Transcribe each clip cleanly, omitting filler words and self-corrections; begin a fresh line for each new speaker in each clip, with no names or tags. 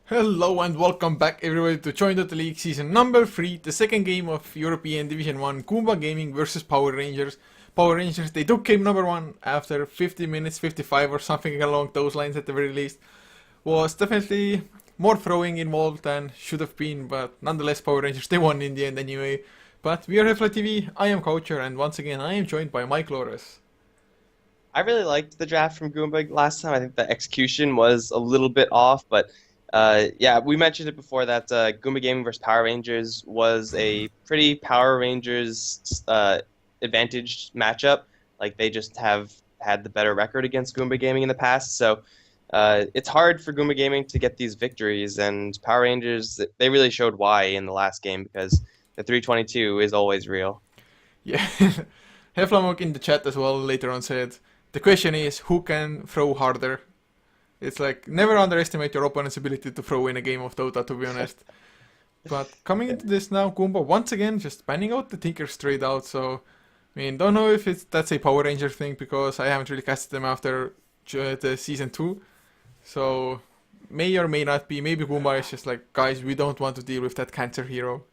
Hello and welcome back everybody to Join Dota League season number 3, the second game of European Division 1 Goomba Gaming versus Power Rangers. Power Rangers, they took game number 1 after 50 minutes, 55 or something along those lines at the very least. Was definitely more throwing involved than should have been, but nonetheless Power Rangers, they won in the end anyway. But we are HeflaTV, I am Coacher, and once again I am joined by Mike Lores.
I really liked the draft from Goomba last time. I think the execution was a little bit off, but yeah, we mentioned it before that Goomba Gaming versus Power Rangers was a pretty Power Rangers advantaged matchup. Like they just have had the better record against Goomba Gaming in the past, so it's hard for Goomba Gaming to get these victories. And Power Rangers, they really showed why in the last game because the 322 is always real.
Yeah, Heflamok in the chat as well later on said, the question is who can throw harder. It's like never underestimate your opponent's ability to throw in a game of Dota, to be honest. But coming into this now, Goomba once again just banning out the Tinker straight out. So, I mean, don't know if that's a Power Ranger thing because I haven't really casted them after the season 2. So, may or may not be. Maybe Goomba is just like, guys, we don't want to deal with that cancer hero.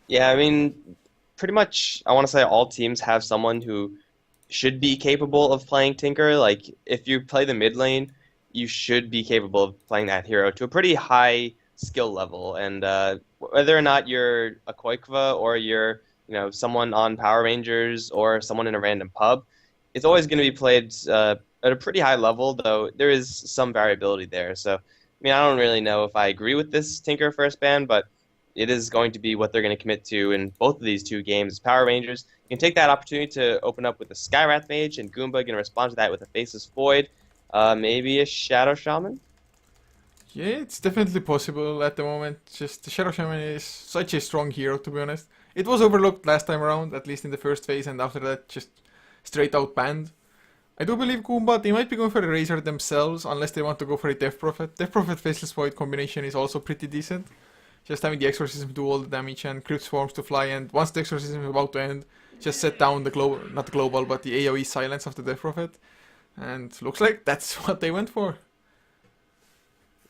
Yeah, I mean, pretty much, I want to say all teams have someone who should be capable of playing Tinker. Like, if you play the mid lane, you should be capable of playing that hero to a pretty high skill level. And whether or not you're a Koikva or you're, someone on Power Rangers or someone in a random pub, it's always going to be played at a pretty high level, though there is some variability there. So, I mean, I don't really know if I agree with this Tinker first ban, but it is going to be what they're going to commit to in both of these two games. Power Rangers can take that opportunity to open up with a Skywrath Mage, and Goomba going to respond to that with a Faceless Void, maybe a Shadow Shaman.
Yeah, it's definitely possible at the moment. Just the Shadow Shaman is such a strong hero, to be honest. It was overlooked last time around, at least in the first phase, and after that, just straight out banned. I do believe Goomba, they might be going for a Razor themselves, unless they want to go for a Death Prophet. Death Prophet Faceless Void combination is also pretty decent. Just having the Exorcism do all the damage and Crypt Swarms to fly, and once the Exorcism is about to end, just set down the global, not the global, but the AoE silence of the Death Prophet. And looks like that's what they went for.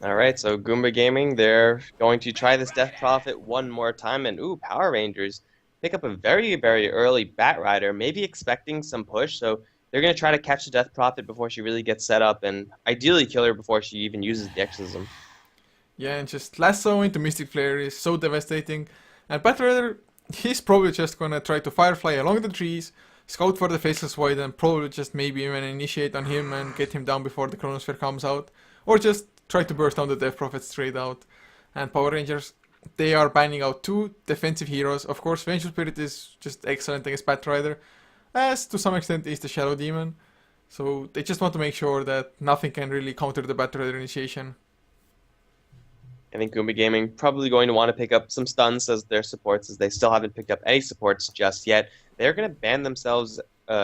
All right, so Goomba Gaming, they're going to try this Death Prophet one more time, and ooh, Power Rangers pick up a very, very early Bat Rider, maybe expecting some push, so they're going to try to catch the Death Prophet before she really gets set up, and ideally kill her before she even uses the Exorcism.
Yeah, and just lasso into Mystic Flare is so devastating. And Batrider, he's probably just gonna try to Firefly along the trees, scout for the Faceless Void, and probably just maybe even initiate on him and get him down before the Chronosphere comes out. Or just try to burst down the Death Prophet straight out. And Power Rangers, they are banning out two defensive heroes. Of course, Vengeful Spirit is just excellent against Batrider, as to some extent is the Shadow Demon. So they just want to make sure that nothing can really counter the Batrider initiation.
I think Goomba Gaming probably going to want to pick up some stuns as their supports, as they still haven't picked up any supports just yet. They're going to ban themselves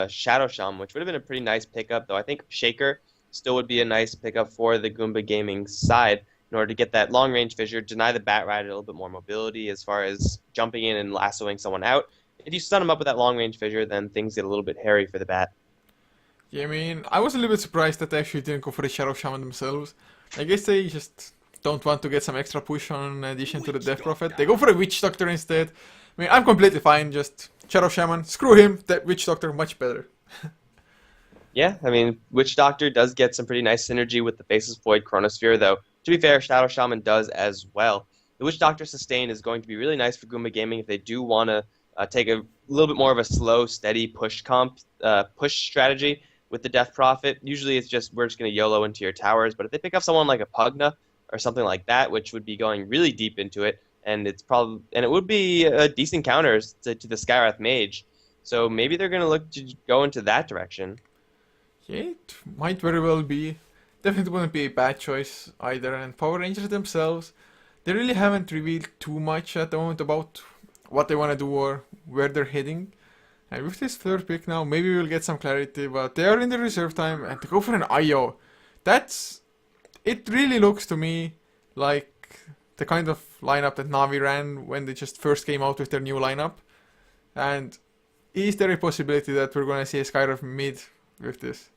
Shadow Shaman, which would have been a pretty nice pickup, though I think Shaker still would be a nice pickup for the Goomba Gaming side in order to get that long-range fissure, deny the Bat Rider a little bit more mobility as far as jumping in and lassoing someone out. If you stun them up with that long-range fissure, then things get a little bit hairy for the Bat.
Yeah, I mean, I was a little bit surprised that they actually didn't go for the Shadow Shaman themselves. I guess they just don't want to get some extra push on addition to the Death Prophet. They go for a Witch Doctor instead. I mean, I'm completely fine, just Shadow Shaman, screw him, that Witch Doctor, much better.
Yeah, I mean, Witch Doctor does get some pretty nice synergy with the Faceless Void Chronosphere, though, to be fair, Shadow Shaman does as well. The Witch Doctor sustain is going to be really nice for Goomba Gaming if they do want to take a little bit more of a slow, steady push strategy with the Death Prophet. Usually it's just, we're just going to YOLO into your towers, but if they pick up someone like a Pugna or something like that, which would be going really deep into it, and it would be a decent counters to the Skywrath Mage. So maybe they're going to look to go into that direction.
Yeah, it might very well be. Definitely wouldn't be a bad choice either. And Power Rangers themselves, they really haven't revealed too much at the moment about what they want to do or where they're heading. And with this third pick now, maybe we'll get some clarity, but they are in the reserve time, and to go for an IO, it really looks to me like the kind of lineup that Navi ran when they just first came out with their new lineup. And is there a possibility that we're going to see a Skyrim mid with this?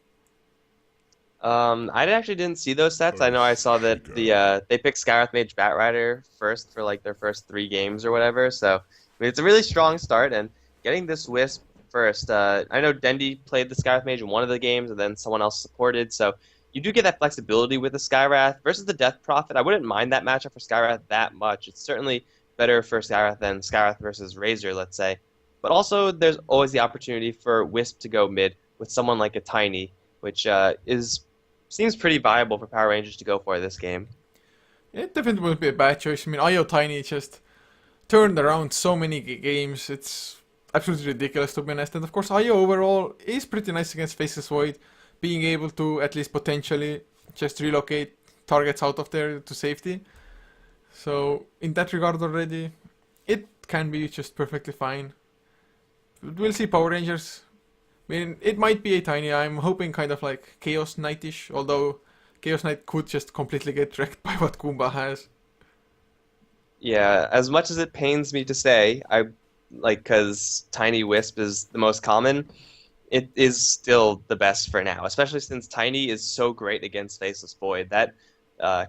I actually didn't see those sets. I know I saw that they picked Skywrath Mage Batrider first for like their first 3 games or whatever. So I mean, it's a really strong start, and getting this Wisp first. I know Dendi played the Skywrath Mage in one of the games, and then someone else supported. So you do get that flexibility with the Skywrath versus the Death Prophet. I wouldn't mind that matchup for Skywrath that much. It's certainly better for Skywrath than Skywrath versus Razor, let's say. But also, there's always the opportunity for Wisp to go mid with someone like a Tiny, which is seems pretty viable for Power Rangers to go for this game.
It definitely would be a bad choice. I mean, IO Tiny just turned around so many games. It's absolutely ridiculous to be honest. And of course, IO overall is pretty nice against Faceless Void, being able to at least potentially just relocate targets out of there to safety. So in that regard already, it can be just perfectly fine. We'll see Power Rangers. I mean, it might be a Tiny. I'm hoping kind of like Chaos Knight-ish, although Chaos Knight could just completely get wrecked by what Goomba has.
Yeah, as much as it pains me to say, I like because Tiny Wisp is the most common. It is still the best for now, especially since Tiny is so great against Faceless Void. That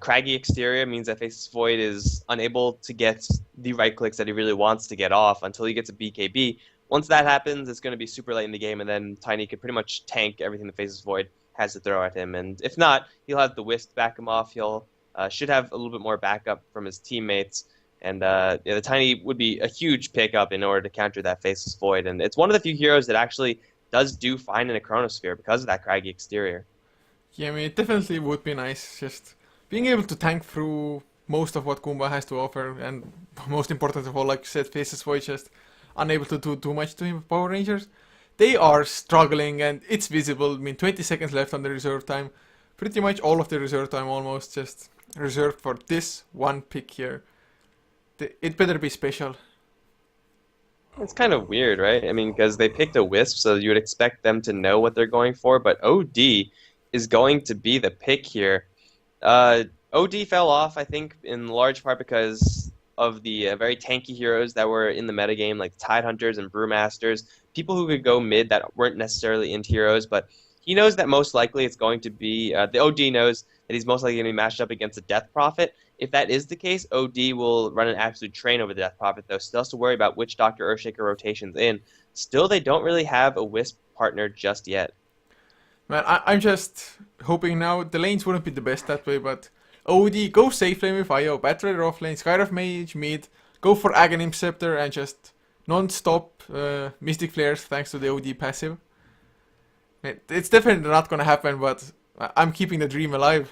craggy exterior means that Faceless Void is unable to get the right clicks that he really wants to get off until he gets a BKB. Once that happens, it's going to be super late in the game, and then Tiny can pretty much tank everything the Faceless Void has to throw at him. And if not, he'll have the Wisp back him off. He'll should have a little bit more backup from his teammates. And yeah, the Tiny would be a huge pickup in order to counter that Faceless Void. And it's one of the few heroes that actually does do fine in a Chronosphere because of that craggy exterior.
Yeah, I mean, it definitely would be nice just being able to tank through most of what Goomba has to offer, and most important of all, like you said, Faceless Void just unable to do too much to him. Power Rangers, they are struggling, and it's visible. I mean, 20 seconds left on the reserve time. Pretty much all of the reserve time almost just reserved for this one pick here. It better be special.
It's kind of weird, right? I mean, because they picked a Wisp, so you would expect them to know what they're going for, but OD is going to be the pick here. OD fell off, I think, in large part because of the very tanky heroes that were in the metagame, like Tidehunters and Brewmasters, people who could go mid that weren't necessarily into heroes, but he knows that most likely it's going to be, the OD knows that he's most likely going to be matched up against a Death Prophet. If that is the case, OD will run an absolute train over the Death Prophet, though. Still has to worry about which Dr. Earthshaker rotations in. Still, they don't really have a Wisp partner just yet.
Man, I'm just hoping now. The lanes wouldn't be the best that way, but OD, go safe lane with IO, Batrider off lane, Skyrath Mage mid, go for Aghanim Scepter, and just non-stop Mystic Flares thanks to the OD passive. It's definitely not gonna happen, but I'm keeping the dream alive.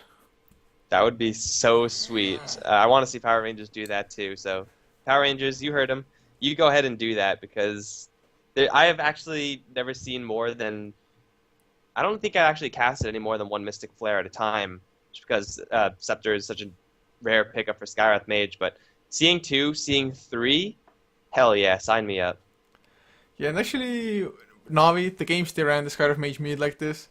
That would be so sweet. I want to see Power Rangers do that too. So, Power Rangers, you heard them. You go ahead and do that because I have actually never seen more than. I don't think I actually casted any more than one Mystic Flare at a time, just because Scepter is such a rare pickup for Skyrath Mage. But seeing 2, seeing 3, hell yeah, sign me up.
Yeah, and actually, Navi, the games they ran the Skyrath Mage mid like this,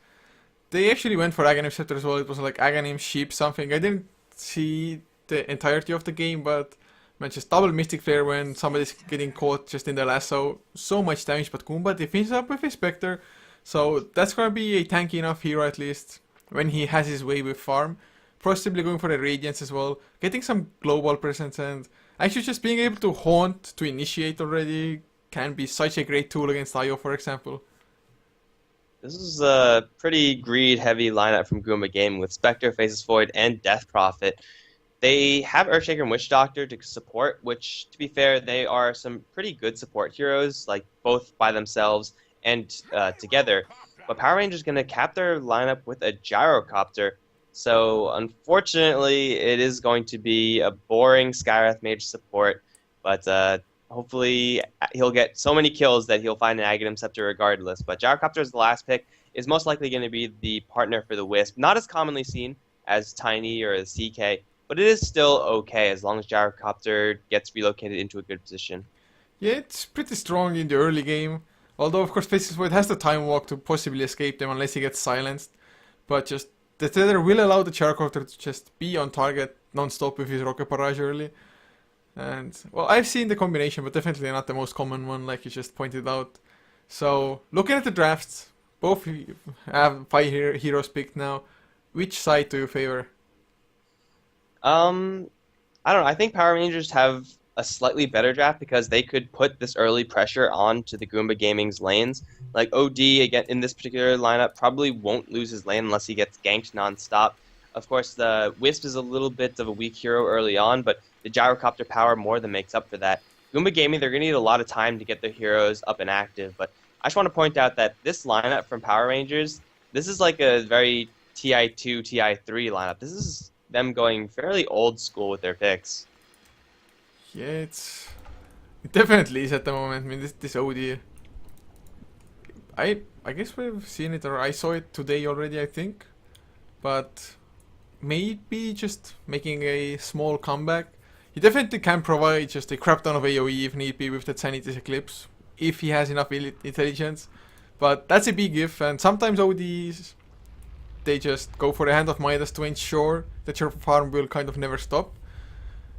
they actually went for Aghanim Scepter as well. It was like Aghanim, Sheep, something. I didn't see the entirety of the game, but man, just double Mystic Flare when somebody's getting caught just in the lasso. So much damage, but Goomba, they finish up with a Spectre. So that's gonna be a tanky enough hero at least when he has his way with farm. Possibly going for a Radiance as well. Getting some global presence, and actually just being able to haunt to initiate already can be such a great tool against IO, for example.
This is a pretty greed-heavy lineup from Goomba Gaming with Spectre, Faceless Void, and Death Prophet. They have Earthshaker and Witch Doctor to support, which, to be fair, they are some pretty good support heroes, like both by themselves and together. But Power Rangers going to cap their lineup with a Gyrocopter. So, unfortunately, it is going to be a boring Skyrath Mage support, but hopefully he'll get so many kills that he'll find an Aghanim Scepter regardless. But Gyrocopter is the last pick, is most likely going to be the partner for the Wisp. Not as commonly seen as Tiny or as CK, but it is still okay as long as Gyrocopter gets relocated into a good position.
Yeah, it's pretty strong in the early game. Although, of course, Faceless Void has the time walk to possibly escape them unless he gets silenced. But just the tether will allow the Gyrocopter to just be on target non-stop with his Rocket Barrage early. And, well, I've seen the combination, but definitely not the most common one, like you just pointed out. So, looking at the drafts, both have 5 heroes picked now. Which side do you favor?
I don't know. I think Power Rangers have a slightly better draft because they could put this early pressure onto the Goomba Gaming's lanes. Like OD again in this particular lineup probably won't lose his lane unless he gets ganked nonstop. Of course, the Wisp is a little bit of a weak hero early on, but the gyrocopter power more than makes up for that. Goomba Gaming, they're going to need a lot of time to get their heroes up and active, but I just want to point out that this lineup from Power Rangers, this is like a very TI2, TI3 lineup. This is them going fairly old school with their picks.
Yeah, it definitely is at the moment. I mean, this OD. I guess we've seen it, or I saw it today already, I think. But maybe just making a small comeback. He definitely can provide just a crap ton of AoE if need be with the Sanity's Eclipse, if he has enough intelligence. But that's a big if, and sometimes ODs, they just go for a Hand of Midas to ensure that your farm will kind of never stop.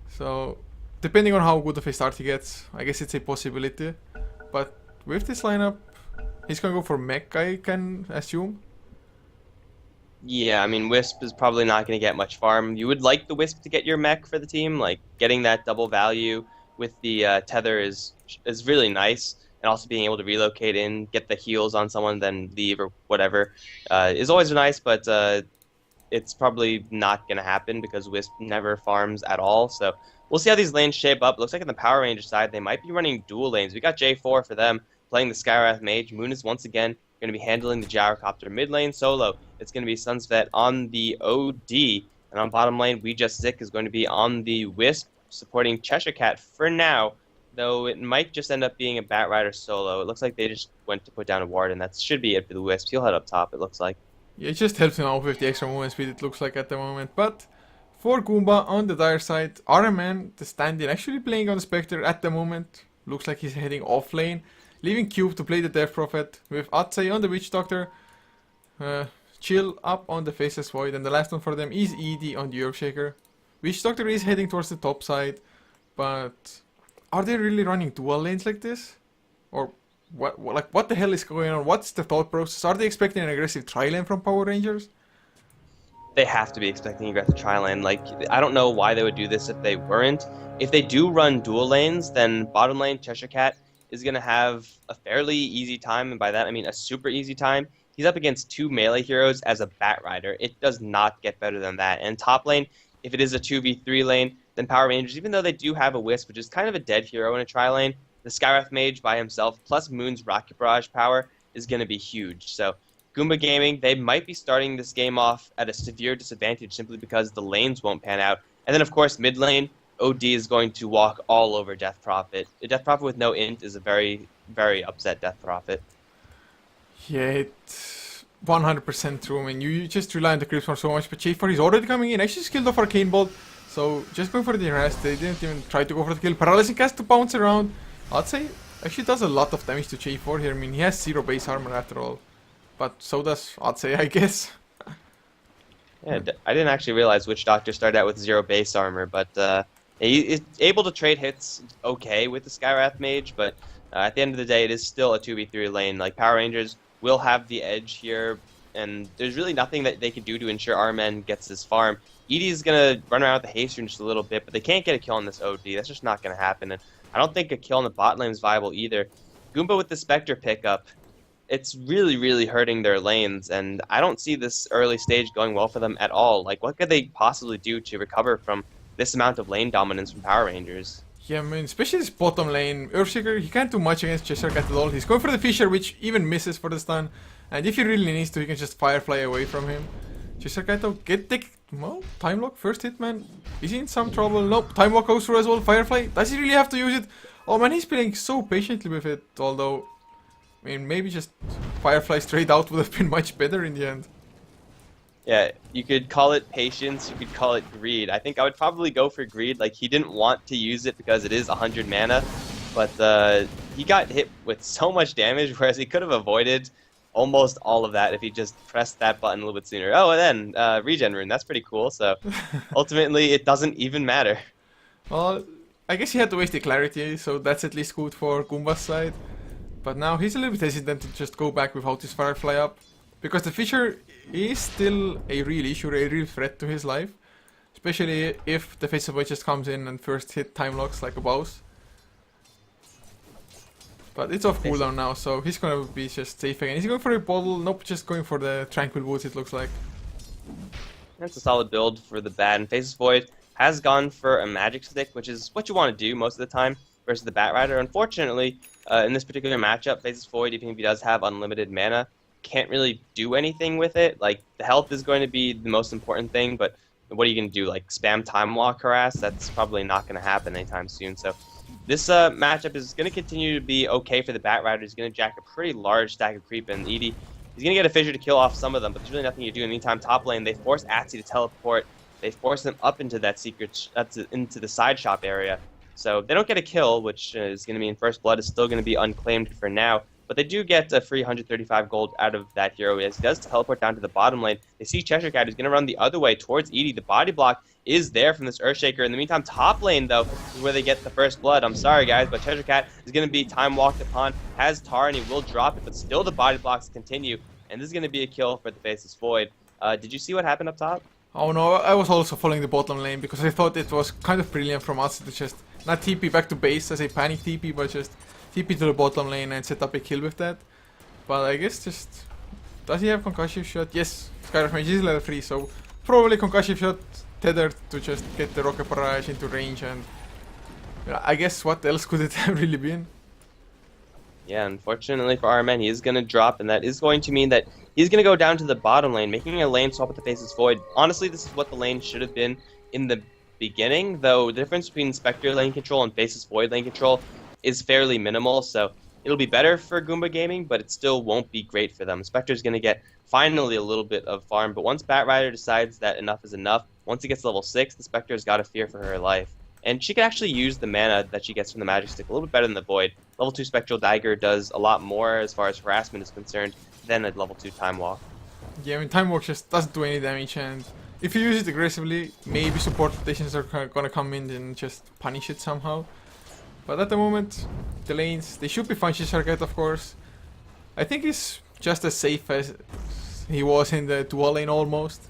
So, depending on how good of a start he gets, I guess it's a possibility. But with this lineup, he's gonna go for mech, I can assume.
Yeah, I mean, Wisp is probably not going to get much farm. You would like the Wisp to get your mech for the team, like getting that double value with the tether is really nice, and also being able to relocate in, get the heals on someone, then leave or whatever is always nice. But it's probably not going to happen because Wisp never farms at all. So we'll see how these lanes shape up. Looks like on the Power Ranger side, they might be running dual lanes. We got J4 for them playing the Skywrath Mage. Moon is once again going to be handling the gyrocopter mid lane solo. It's going to be Sunsvet on the OD, and on bottom lane, We Just Sick is going to be on the Wisp, supporting Cheshire Cat for now, though it might just end up being a Batrider solo. It looks like they just went to put down a ward, and that should be it for the Wisp. He'll head up top, it looks like.
Yeah, it just helps him out with the extra movement speed, it looks like at the moment. But for Goomba on the dire side, RMN, the stand-in, actually playing on the Spectre at the moment. Looks like he's heading off lane, leaving Cube to play the Death Prophet, with Atsei on the Witch Doctor. Chill up on the Faceless Void, and the last one for them is ED on the Earthshaker. Witch Doctor is heading towards the top side, but are they really running dual lanes like this? Or what the hell is going on? What's the thought process? Are they expecting an aggressive tri-lane from Power Rangers?
They have to be expecting aggressive tri-lane. Like, I don't know why they would do this if they weren't. If they do run dual lanes, then bottom lane Cheshire Cat is going to have a fairly easy time, and by that I mean a super easy time. He's up against two melee heroes as a Batrider. It does not get better than that. And top lane, if it is a 2v3 lane, then Power Rangers, even though they do have a Wisp, which is kind of a dead hero in a tri-lane, the Skywrath Mage by himself, plus Moon's Rocket Barrage power, is going to be huge. So Goomba Gaming, they might be starting this game off at a severe disadvantage simply because the lanes won't pan out. And then, of course, mid lane, OD is going to walk all over Death Prophet. A Death Prophet with no int is a very, very upset Death Prophet.
Yeah, it's 100% true. I mean, you just rely on the creeps for so much, but J4 is already coming in. Actually skilled off Arcane Bolt, so just going for the rest. They didn't even try to go for the kill. Paralyzing cast to bounce around. I'd say actually does a lot of damage to J4 here. I mean, he has 0 base armor after all. But so does Atsei, I guess.
Yeah, I didn't actually realize Witch Doctor started out with 0 base armor, but he is able to trade hits okay with the Skywrath Mage, but at the end of the day, it is still a 2v3 lane. Like, Power Rangers will have the edge here, and there's really nothing that they can do to ensure Armen gets this farm. Edie is going to run around with the haste rune just a little bit, but they can't get a kill on this OD. That's just not going to happen, and I don't think a kill on the bot lane is viable either. Goomba with the Spectre pickup, it's really, really hurting their lanes, and I don't see this early stage going well for them at all. Like, what could they possibly do to recover from this amount of lane dominance from Power Rangers?
Yeah, I mean, especially this bottom lane. Earthshaker, he can't do much against Cheshire Cat at all. He's going for the Fisher, which even misses for the stun. And if he really needs to, he can just Firefly away from him. Cheshire Cat, though, well, Time Lock, first hit, man. Is he in some trouble? Nope, Time Lock goes through as well. Firefly, does he really have to use it? Oh man, he's playing so patiently with it, although, I mean, maybe just Firefly straight out would have been much better in the end.
Yeah, you could call it patience, you could call it greed. I think I would probably go for greed. Like, he didn't want to use it because it is 100 mana, but he got hit with so much damage, whereas he could have avoided almost all of that if he just pressed that button a little bit sooner. Oh, and then regen rune, that's pretty cool, so ultimately it doesn't even matter.
Well, I guess he had to waste the clarity, so that's at least good for Goomba's side. But now he's a little bit hesitant to just go back without his Firefly up. because the Fisher is still a real issue, a real threat to his life. Especially if the Faceless Void just comes in and first hit time locks like a boss. But it's off cooldown now, so he's gonna be just safe again. Is he going for a bottle? Nope, just going for the Tranquil Boots, it looks like.
That's a solid build for the Bat, and Faceless Void has gone for a Magic Stick, which is what you want to do most of the time versus the Bat Rider. Unfortunately, in this particular matchup, Faceless Void, even if he does have unlimited mana, can't really do anything with it. Like, the health is going to be the most important thing, but what are you going to do, like spam Time Walk harass? That's probably not going to happen anytime soon. So this matchup is going to continue to be okay for the Bat Rider. He's going to jack a pretty large stack of creep, and Edie, he's going to get a Fissure to kill off some of them, but there's really nothing you do. In the meantime, top lane, they force Atsi to teleport. They force him up into that secret, into the side shop area. So they don't get a kill, which is going to mean First Blood is still going to be unclaimed for now. But they do get a free 135 gold out of that hero as he does teleport down to the bottom lane. They see Cheshire Cat, who's going to run the other way towards Edie. The body block is there from this Earthshaker. In the meantime, top lane, though, is where they get the first blood. I'm sorry, guys, but Cheshire Cat is going to be time walked upon, has Tar, and he will drop it, but still the body blocks continue. And this is going to be a kill for the Faceless Void. Did you see what happened up top?
Oh no, I was also following the bottom lane because I thought it was kind of brilliant from us to just not TP back to base as a panic TP, but just TP to the bottom lane and set up a kill with that. But I guess just... Does he have Concussive Shot? Yes, Skyrush Mage is level 3, so probably Concussive Shot tethered to just get the Rocket Barrage into range, and I guess what else could it have really been?
Yeah, unfortunately for our man, he is going to drop, and that is going to mean that he's going to go down to the bottom lane, making a lane swap with the Faceless Void. Honestly, this is what the lane should have been in the beginning, though the difference between Spectre lane control and Faceless Void lane control is fairly minimal, so it'll be better for Goomba Gaming, but it still won't be great for them. Spectre's going to get finally a little bit of farm, but once Bat Rider decides that enough is enough, once he gets to level 6, the Spectre's got to fear for her life. And she can actually use the mana that she gets from the Magic Stick a little bit better than the Void. Level 2 Spectral Dagger does a lot more as far as harassment is concerned than a level 2 Time Walk.
Yeah, I mean, Time Walk just doesn't do any damage, and if you use it aggressively, maybe support rotations are gonna come in and just punish it somehow. But at the moment, the lanes, they should be fine. Circuit, of course. I think he's just as safe as he was in the dual lane almost.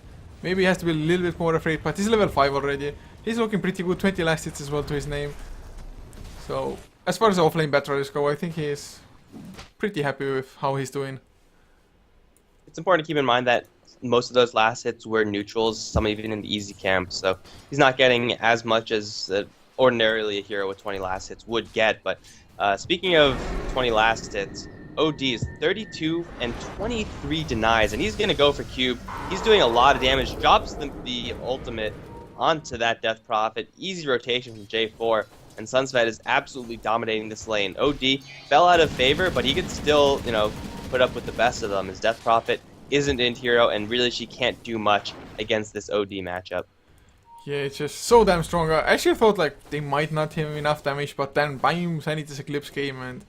Maybe he has to be a little bit more afraid, but he's level 5 already. He's looking pretty good, 20 last hits as well to his name. So, as far as the offlane Bat Riders go, I think he is pretty happy with how he's doing.
It's important to keep in mind that most of those last hits were neutrals, some even in the easy camp, so he's not getting as much as ordinarily a hero with 20 last hits would get. But speaking of 20 last hits, OD is 32 and 23 denies, and he's going to go for Cube. He's doing a lot of damage, drops the ultimate onto that Death Prophet, easy rotation from J4, and Sunsvet is absolutely dominating this lane. OD fell out of favor, but he could still, put up with the best of them. His Death Prophet isn't in hero, and really she can't do much against this OD matchup.
Yeah, it's just so damn strong. I actually thought like they might not have enough damage, but then bam, Sanity's Eclipse came and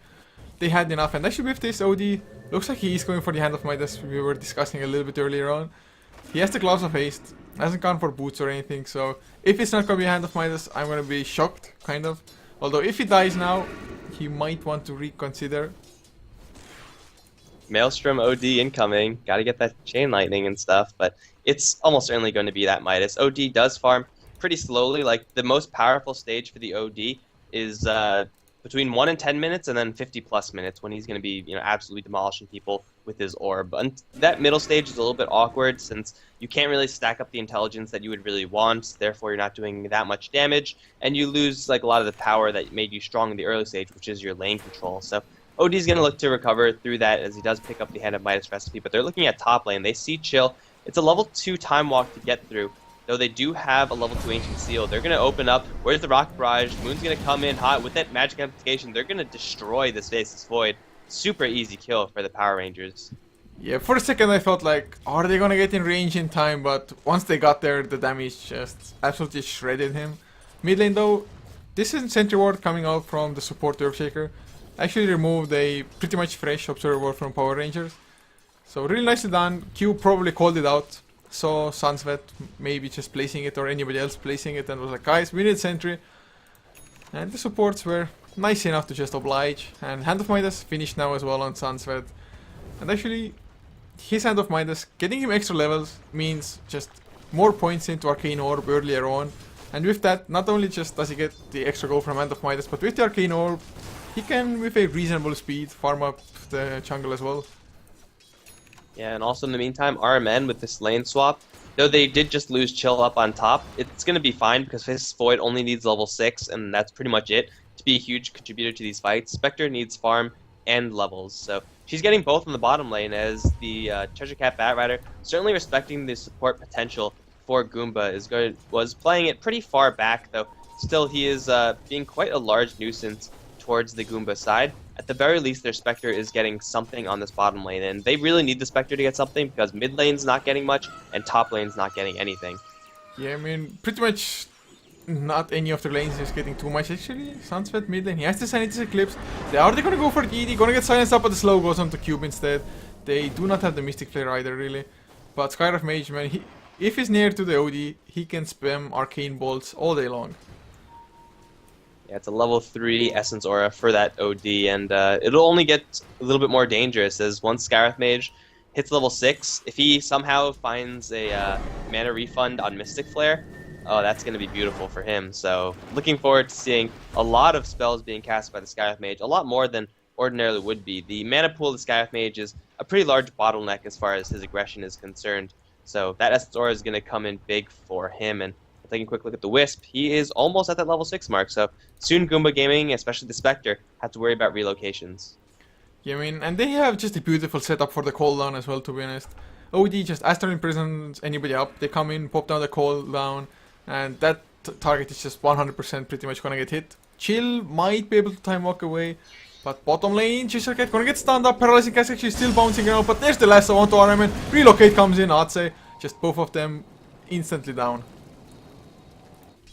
they had enough. And actually with this OD, looks like he is going for the Hand of Midas we were discussing a little bit earlier on. He has the Gloves of Haste, hasn't gone for boots or anything, so if it's not gonna be Hand of Midas, I'm gonna be shocked, kind of. Although if he dies now, he might want to reconsider.
Maelstrom OD incoming, gotta get that Chain Lightning and stuff, but it's almost certainly going to be that Midas. OD does farm pretty slowly, like the most powerful stage for the OD is between 1 and 10 minutes and then 50 plus minutes when he's going to be absolutely demolishing people with his orb. And that middle stage is a little bit awkward since you can't really stack up the intelligence that you would really want, therefore you're not doing that much damage, and you lose like a lot of the power that made you strong in the early stage, which is your lane control. So OD's going to look to recover through that as he does pick up the Hand of Midas recipe, but they're looking at top lane. They see Chill. It's a level 2 Time Walk to get through, though they do have a level 2 Ancient Seal. They're going to open up. Where's the Rocket Barrage? Moon's going to come in hot with that Magic Amplification. They're going to destroy this Faceless Void. Super easy kill for the Power Rangers.
Yeah, for a second I thought like, are they gonna get in range in time? But once they got there, the damage just absolutely shredded him. Mid lane though, this is Sentry Ward coming out from the support Earthshaker. Actually removed a pretty much fresh Observer Ward from Power Rangers. So really nicely done. Q probably called it out. Saw Sunsvet maybe just placing it or anybody else placing it and was like, guys, we need Sentry. And the supports were nice enough to just oblige. And Hand of Midas finished now as well on Sunsvet. And actually, his Hand of Midas, getting him extra levels means just more points into Arcane Orb earlier on. And with that, not only just does he get the extra gold from Hand of Midas, but with the Arcane Orb, he can, with a reasonable speed, farm up the jungle as well.
Yeah, and also in the meantime, RMN with this lane swap, though they did just lose Chill up on top, it's going to be fine because Faceless Void only needs level 6, and that's pretty much it to be a huge contributor to these fights. Spectre needs farm and levels, so she's getting both in the bottom lane as the Treasure Cat Batrider, certainly respecting the support potential for Goomba, was playing it pretty far back, though still he is being quite a large nuisance towards the Goomba side. At the very least, their Spectre is getting something on this bottom lane, and they really need the Spectre to get something because mid lane's not getting much and top lane's not getting anything.
Yeah, I mean, pretty much not any of the lanes is getting too much actually. Sunset mid lane, he has the Sanity's Eclipse. They are gonna go for the ED, gonna get silenced up, but the slow goes on to Cube instead. They do not have the Mystic Flare either, really. But Skywrath Mage, man, if he's near to the OD, he can spam Arcane Bolts all day long.
Yeah, it's a level 3 Essence Aura for that OD, and it'll only get a little bit more dangerous as once Skywrath Mage hits level 6, if he somehow finds a mana refund on Mystic Flare, oh, that's going to be beautiful for him. So looking forward to seeing a lot of spells being cast by the Skywrath Mage, a lot more than ordinarily would be. The mana pool of the Skywrath Mage is a pretty large bottleneck as far as his aggression is concerned. So that Essence Aura is going to come in big for him, and taking a quick look at the Wisp, he is almost at that level 6 mark, so soon Goomba Gaming, especially the Spectre, have to worry about relocations.
Yeah, I mean, and they have just a beautiful setup for the cooldown as well, to be honest. OD just Astral imprisons anybody up, they come in, pop down the cooldown, and that target is just 100% pretty much gonna get hit. Chill might be able to time walk away, but bottom lane, Chisarcat gonna get stunned up, Paralyzing Cask actually still bouncing around, but there's the lasso onto Armin, relocate comes in, I'd say, just both of them instantly down.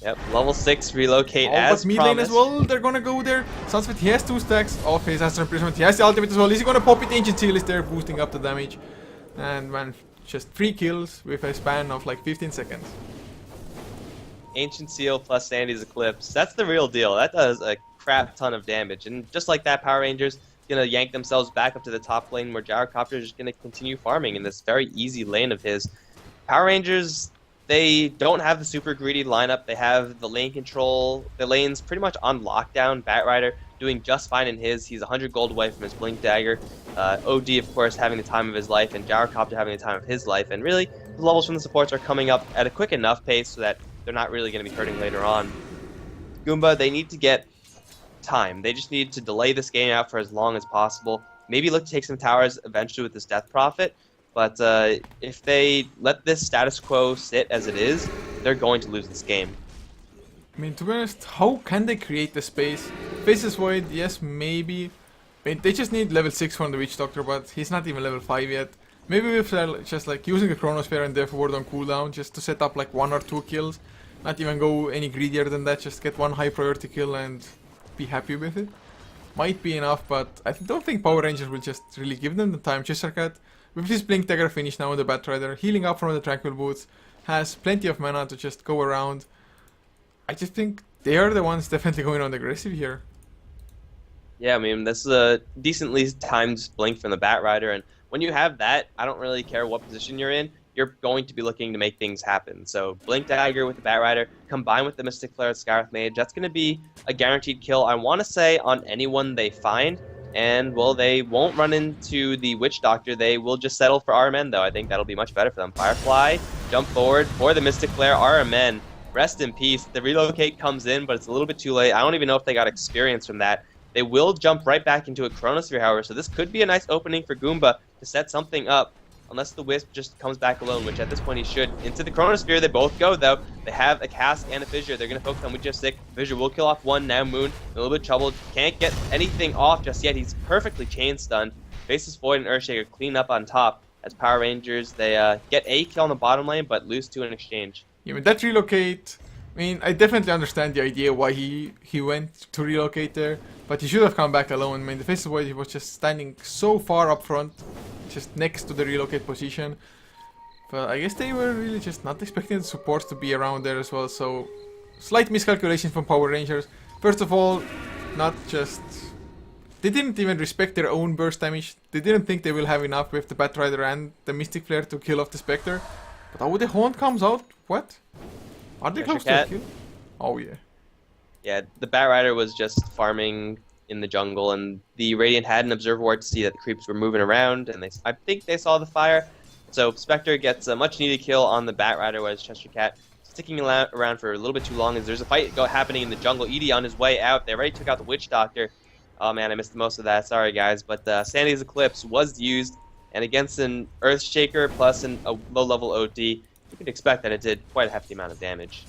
Yep, level 6 relocate
but
as
mid
promised.
lane as well, they're gonna go there. Sunsfit, he has 2 stacks of his Astral Imprisonment, he has the ultimate as well, is he gonna pop it? Ancient Seal is there, boosting up the damage. And man, just 3 kills with a span of like 15 seconds.
Ancient Seal plus Sandy's Eclipse, that's the real deal. That does a crap ton of damage. And just like that, Power Rangers gonna yank themselves back up to the top lane where Gyrocopter is gonna continue farming in this very easy lane of his. Power Rangers, they don't have the super greedy lineup. They have the lane control. The lane's pretty much on lockdown. Batrider doing just fine in his. He's 100 gold away from his Blink Dagger. OD, of course, having the time of his life, and Gyrocopter having the time of his life. And really, the levels from the supports are coming up at a quick enough pace so that they're not really going to be hurting later on. Goomba, they need to get time. They just need to delay this game out for as long as possible. Maybe look to take some towers eventually with this Death Prophet. But if they let this status quo sit as it is, they're going to lose this game.
I mean, to be honest, how can they create the space? Faceless Void, yes, maybe. They just need level 6 from the Witch Doctor, but he's not even level 5 yet. Maybe with just like using the Chronosphere and Death Ward on cooldown just to set up like 1 or 2 kills. Not even go any greedier than that, just get 1 high priority kill and be happy with it. Might be enough, but I don't think Power Rangers will just really give them the time. Chisarcat, with his Blink Dagger finish now on the Batrider, healing up from the Tranquil Boots, has plenty of mana to just go around. I just think they are the ones definitely going on aggressive here.
Yeah, I mean, this is a decently timed Blink from the Batrider, and when you have that, I don't really care what position you're in, you're going to be looking to make things happen. So Blink Dagger with the Batrider, combined with the Mystic Flare with Skywrath Mage, that's going to be a guaranteed kill, I want to say, on anyone they find. And, well, they won't run into the Witch Doctor. They will just settle for RMN, though. I think that'll be much better for them. Firefly, jump forward for the Mystic Flare. RMN, rest in peace. The relocate comes in, but it's a little bit too late. I don't even know if they got experience from that. They will jump right back into a Chronosphere, however, so this could be a nice opening for Goomba to set something up. Unless the Wisp just comes back alone, which at this point he should. Into the Chronosphere, they both go, though. They have a Cask and a Fissure. They're going to focus on Witch of Sick. Fissure will kill off one. Now Moon, a little bit troubled. Can't get anything off just yet. He's perfectly chain stunned. Faceless Void and Earthshaker clean up on top. As Power Rangers, they get a kill on the bottom lane, but lose 2 in exchange.
Yeah, I mean, that relocate, I mean, I definitely understand the idea why he went to relocate there, but he should have come back alone. I mean, the Faceless Void, he was just standing so far up front, just next to the relocate position. But I guess they were really just not expecting the supports to be around there as well, so slight miscalculation from Power Rangers. First of all, not just they didn't even respect their own burst damage. They didn't think they will have enough with the Batrider and the Mystic Flare to kill off the Spectre. But oh, the Haunt comes out. What? Are they close to a kill? Oh yeah.
Yeah, the Batrider was just farming in the jungle, and the Radiant had an Observer Ward to see that the creeps were moving around, and I think they saw the fire. So Spectre gets a much-needed kill on the Batrider, whereas Cheshire Cat sticking around for a little bit too long as there's a fight happening in the jungle. Edie on his way out. They already took out the Witch Doctor. Oh man, I missed most of that. Sorry guys, but Sandy's Eclipse was used, and against an Earthshaker plus a low-level OT, you could expect that it did quite a hefty amount of damage.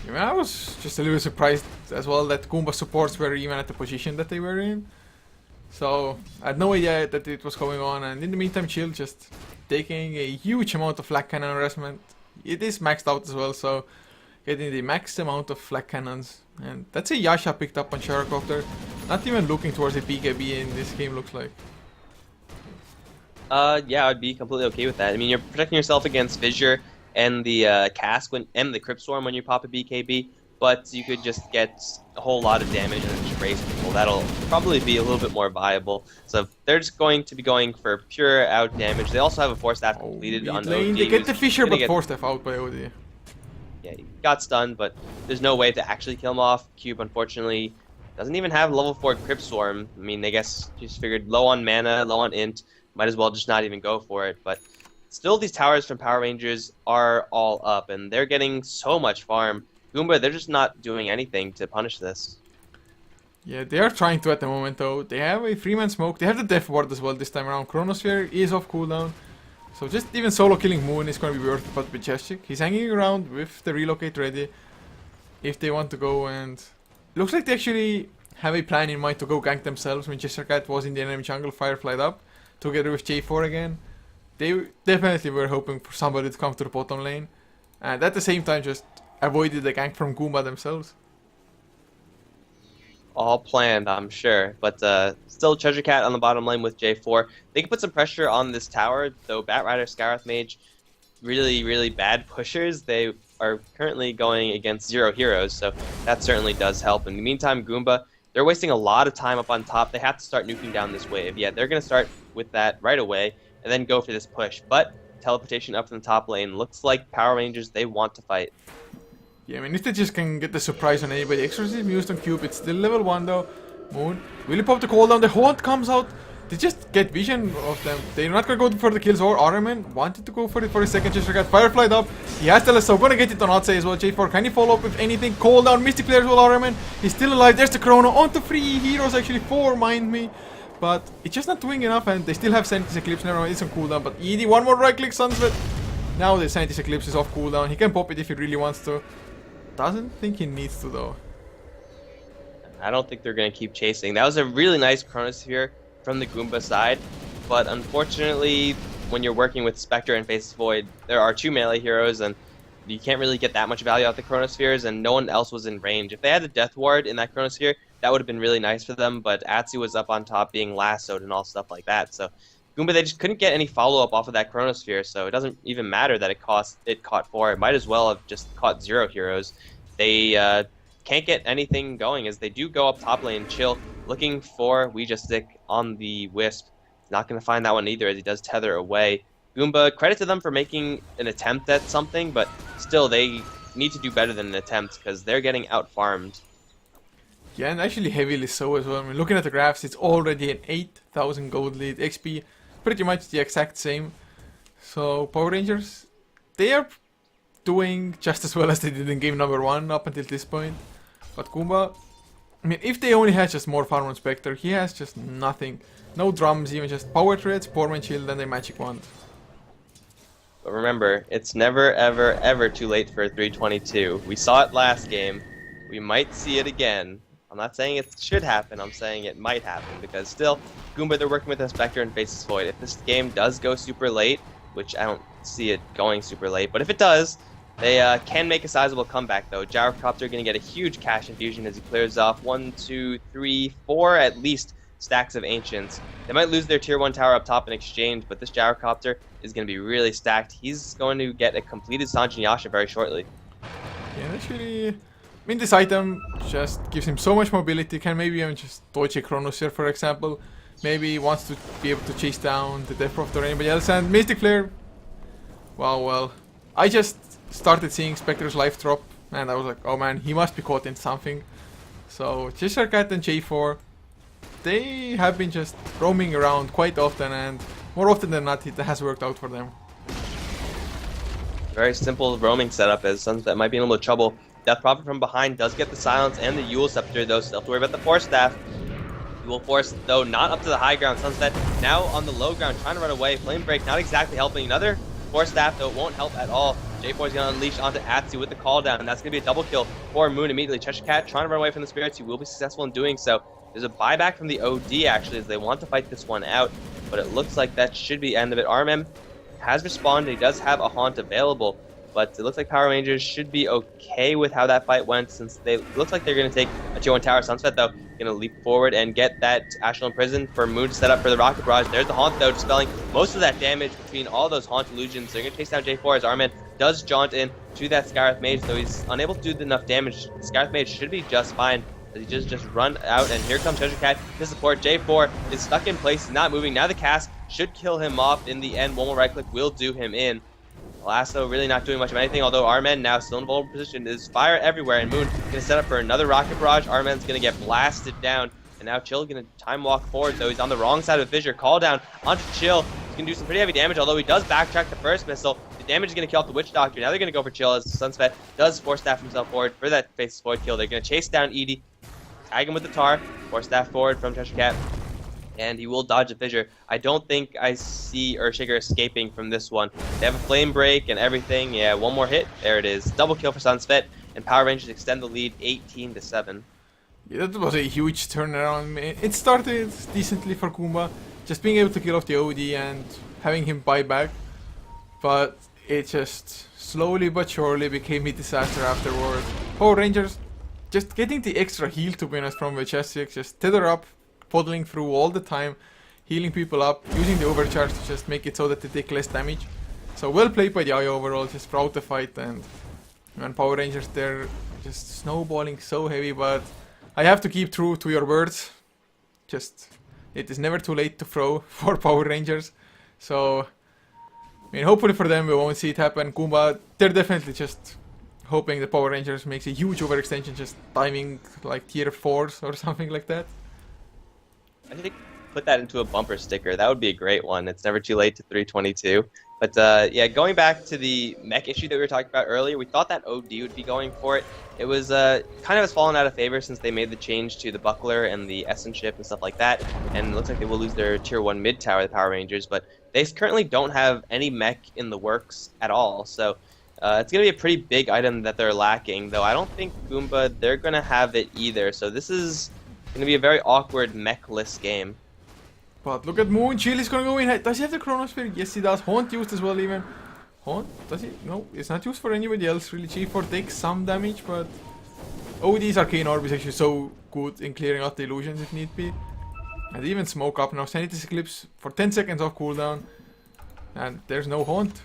I mean, I was just a little surprised as well that Goomba supports were even at the position that they were in. So I had no idea that it was going on, and in the meantime, Chill just taking a huge amount of flak cannon harassment. It is maxed out as well, so getting the max amount of flak cannons. And that's a Yasha picked up on Sharkcopter. Not even looking towards a BKB in this game, looks like.
Yeah, I'd be completely okay with that. I mean, you're protecting yourself against Fissure and the Cask and the Crypt Storm when you pop a BKB, but you could just get a whole lot of damage and then just raise people. That'll probably be a little bit more viable. So they're just going to be going for pure out damage. They also have a Force Staff completed on OD.
They get the Fissure, but Force Staff out by OD.
Yeah, he got stunned, but there's no way to actually kill him off. Cube, unfortunately, doesn't even have level 4 Crypt Storm. I mean, I guess just figured low on mana, low on int, might as well just not even go for it. But still, these towers from Power Rangers are all up, and they're getting so much farm. Goomba, they're just not doing anything to punish this.
Yeah, they are trying to at the moment, though. They have a 3-man smoke. They have the Death Ward as well this time around. Chronosphere is off cooldown. So just even solo killing Moon is going to be worth it, but with Cheshik, he's hanging around with the relocate ready if they want to go, and looks like they actually have a plan in mind to go gank themselves when Cheshire Cat was in the enemy jungle, Fireflied up, together with J4 again. They definitely were hoping for somebody to come to the bottom lane, and at the same time just avoided the gank from Goomba themselves.
All planned, I'm sure. But still, Treasure Cat on the bottom lane with J4. They can put some pressure on this tower, though Batrider, Scarith Mage, really, really bad pushers. They are currently going against 0 heroes, so that certainly does help. In the meantime, Goomba, they're wasting a lot of time up on top. They have to start nuking down this wave. Yeah, they're going to start with that right away, and then go for this push. But teleportation up in the top lane looks like Power Rangers, they want to fight.
Yeah, I mean, if they just can get the surprise on anybody. Exorcism used on Cube, it's still level 1 though. Moon, will he pop the cooldown? The Haunt comes out. They just get vision of them. They're not gonna go for the kills, or Araman wanted to go for it for a second. Just got Fireflied up. He has the so gonna get it on Otsai as well. J4, can he follow up with anything? Cooldown, Mystic Flare as well, Araman. He's still alive. There's the Chrono onto 3 heroes, actually 4, mind me. But it's just not doing enough, and they still have Sanity's Eclipse. Never mind, it's on cooldown. But ED, one more right click, Sunset. Now the Sanity's Eclipse is off cooldown. He can pop it if he really wants to. Doesn't think he needs to though.
I don't think they're going to keep chasing. That was a really nice Chronosphere from the Goomba side, but unfortunately, when you're working with Spectre and Faceless Void, there are 2 melee heroes, and you can't really get that much value out the Chronospheres, and no one else was in range. If they had a Death Ward in that Chronosphere, that would have been really nice for them, but Atsu was up on top being lassoed and all stuff like that, so Goomba, they just couldn't get any follow-up off of that Chronosphere, so it doesn't even matter that it caught 4. It might as well have just caught 0 heroes. They can't get anything going as they do go up top lane. Chill looking for Ouija Stick on the Wisp. Not going to find that one either as he does tether away. Goomba, credit to them for making an attempt at something, but still they need to do better than an attempt because they're getting out-farmed.
Yeah, and actually heavily so as well. I mean, looking at the graphs, it's already an 8,000 gold lead. XP, pretty much the exact same. So, Power Rangers, they are doing just as well as they did in game number 1 up until this point. But Goomba, I mean, if they only had just more farm on Spectre, he has just nothing. No drums, even just power threads, Poorman Shield, and a magic wand.
But remember, it's never, ever, ever too late for a 322. We saw it last game. We might see it again. I'm not saying it should happen, I'm saying it might happen, because still, Goomba, they're working with a Spectre and Faceless Void. If this game does go super late, which I don't see it going super late, but if it does, they can make a sizable comeback, though. Gyrocopter going to get a huge cash infusion as he clears off 1, 2, 3, 4 at least stacks of Ancients. They might lose their tier 1 tower up top in exchange, but this Gyrocopter is going to be really stacked. He's going to get a completed Sanjin Yasha very shortly.
Yeah, actually, I mean, this item just gives him so much mobility. Can maybe even just dodge a Chronosphere, for example. Maybe he wants to be able to chase down the Death Prophet or anybody else. And Mystic Flare. Wow, well, I just started seeing Spectre's life drop, and I was like, oh man, he must be caught in something. So Cheshire Cat and J4, they have been just roaming around quite often, and more often than not, it has worked out for them.
Very simple roaming setup as Sunset might be in a little trouble. Death Prophet from behind does get the silence and the Yule Scepter, though. Still have to worry about the Force Staff. He will force, though, not up to the high ground. Sunset now on the low ground, trying to run away. Flame Break not exactly helping. Another Force Staff, though, it won't help at all. J4 is going to unleash onto Atsu with the call down, and that's going to be a double kill for Moon immediately. Cheshire Cat trying to run away from the spirits. He will be successful in doing so. There's a buyback from the OD, actually, as they want to fight this one out, but it looks like that should be the end of it. RMM has responded. He does have a haunt available, but it looks like Power Rangers should be okay with how that fight went, since they looks like they're going to take a tier 1 tower. Sunset, though, going to leap forward and get that Astral Imprison for Moon to set up for the Rocket Barrage. There's the haunt, though, dispelling most of that damage between all those haunt illusions. They're going to chase down J4 as Armin does jaunt in to that Scarif Mage, though he's unable to do enough damage. The Scarif Mage should be just fine, as he just run out, and here comes Cheshire Cat to support. J4 is stuck in place, he's not moving. Now the cast should kill him off in the end. One more right click will do him in. Lasso really not doing much of anything, although Armen now still in vulnerable position. Is fire everywhere, and Moon going to set up for another Rocket Barrage. Armen's going to get blasted down, and now Chill going to time walk forward, though he's on the wrong side of Fissure. Call down onto Chill. He's going to do some pretty heavy damage, although he does backtrack the first missile. The damage is going to kill off the Witch Doctor. Now they're going to go for Chill, as Sunset does Force Staff himself forward for that Faceless Void kill. They're going to chase down Edie, tag him with the Tar, Force Staff forward from Cheshire Cat, and he will dodge a Fissure. I don't think I see Earthshaker escaping from this one. They have a Flame Break and everything. Yeah, one more hit. There it is. Double kill for Sunset, and Power Rangers extend the lead 18-7.
Yeah, that was a huge turnaround. It started decently for Goomba, just being able to kill off the OD and having him buy back, but it just slowly but surely became a disaster afterward. Power Rangers just getting the extra heal, to be honest, from Vechesiak, just tether up, puddling through all the time, healing people up, using the overcharge to just make it so that they take less damage. So well played by the IO overall, just throughout the fight, and Power Rangers, they're just snowballing so heavy, but I have to keep true to your words. Just, it is never too late to throw for Power Rangers. So, I mean, hopefully for them we won't see it happen. Goomba, they're definitely just hoping the Power Rangers makes a huge overextension, just timing like tier 4s or something like that.
I think put that into a bumper sticker. That would be a great one. It's never too late to 322. But yeah, going back to the mech issue that we were talking about earlier, we thought that OD would be going for it. It was kind of has fallen out of favor since they made the change to the Buckler and the Essence Ship and stuff like that. And it looks like they will lose their tier 1 mid tower, the Power Rangers. But they currently don't have any mech in the works at all. So it's going to be a pretty big item that they're lacking. Though I don't think Goomba, they're going to have it either. So this is going to be a very awkward mech-less game.
But look at Moon, Chill is going to go in. Does he have the Chronosphere? Yes, he does. Haunt used as well, even. Haunt? Does he? No, it's not used for anybody else, really. G4 takes some damage, but OD's Arcane Orb is actually so good in clearing out the illusions if need be. And even Smoke Up now. Sanity's Eclipse for 10 seconds off cooldown. And there's no Haunt.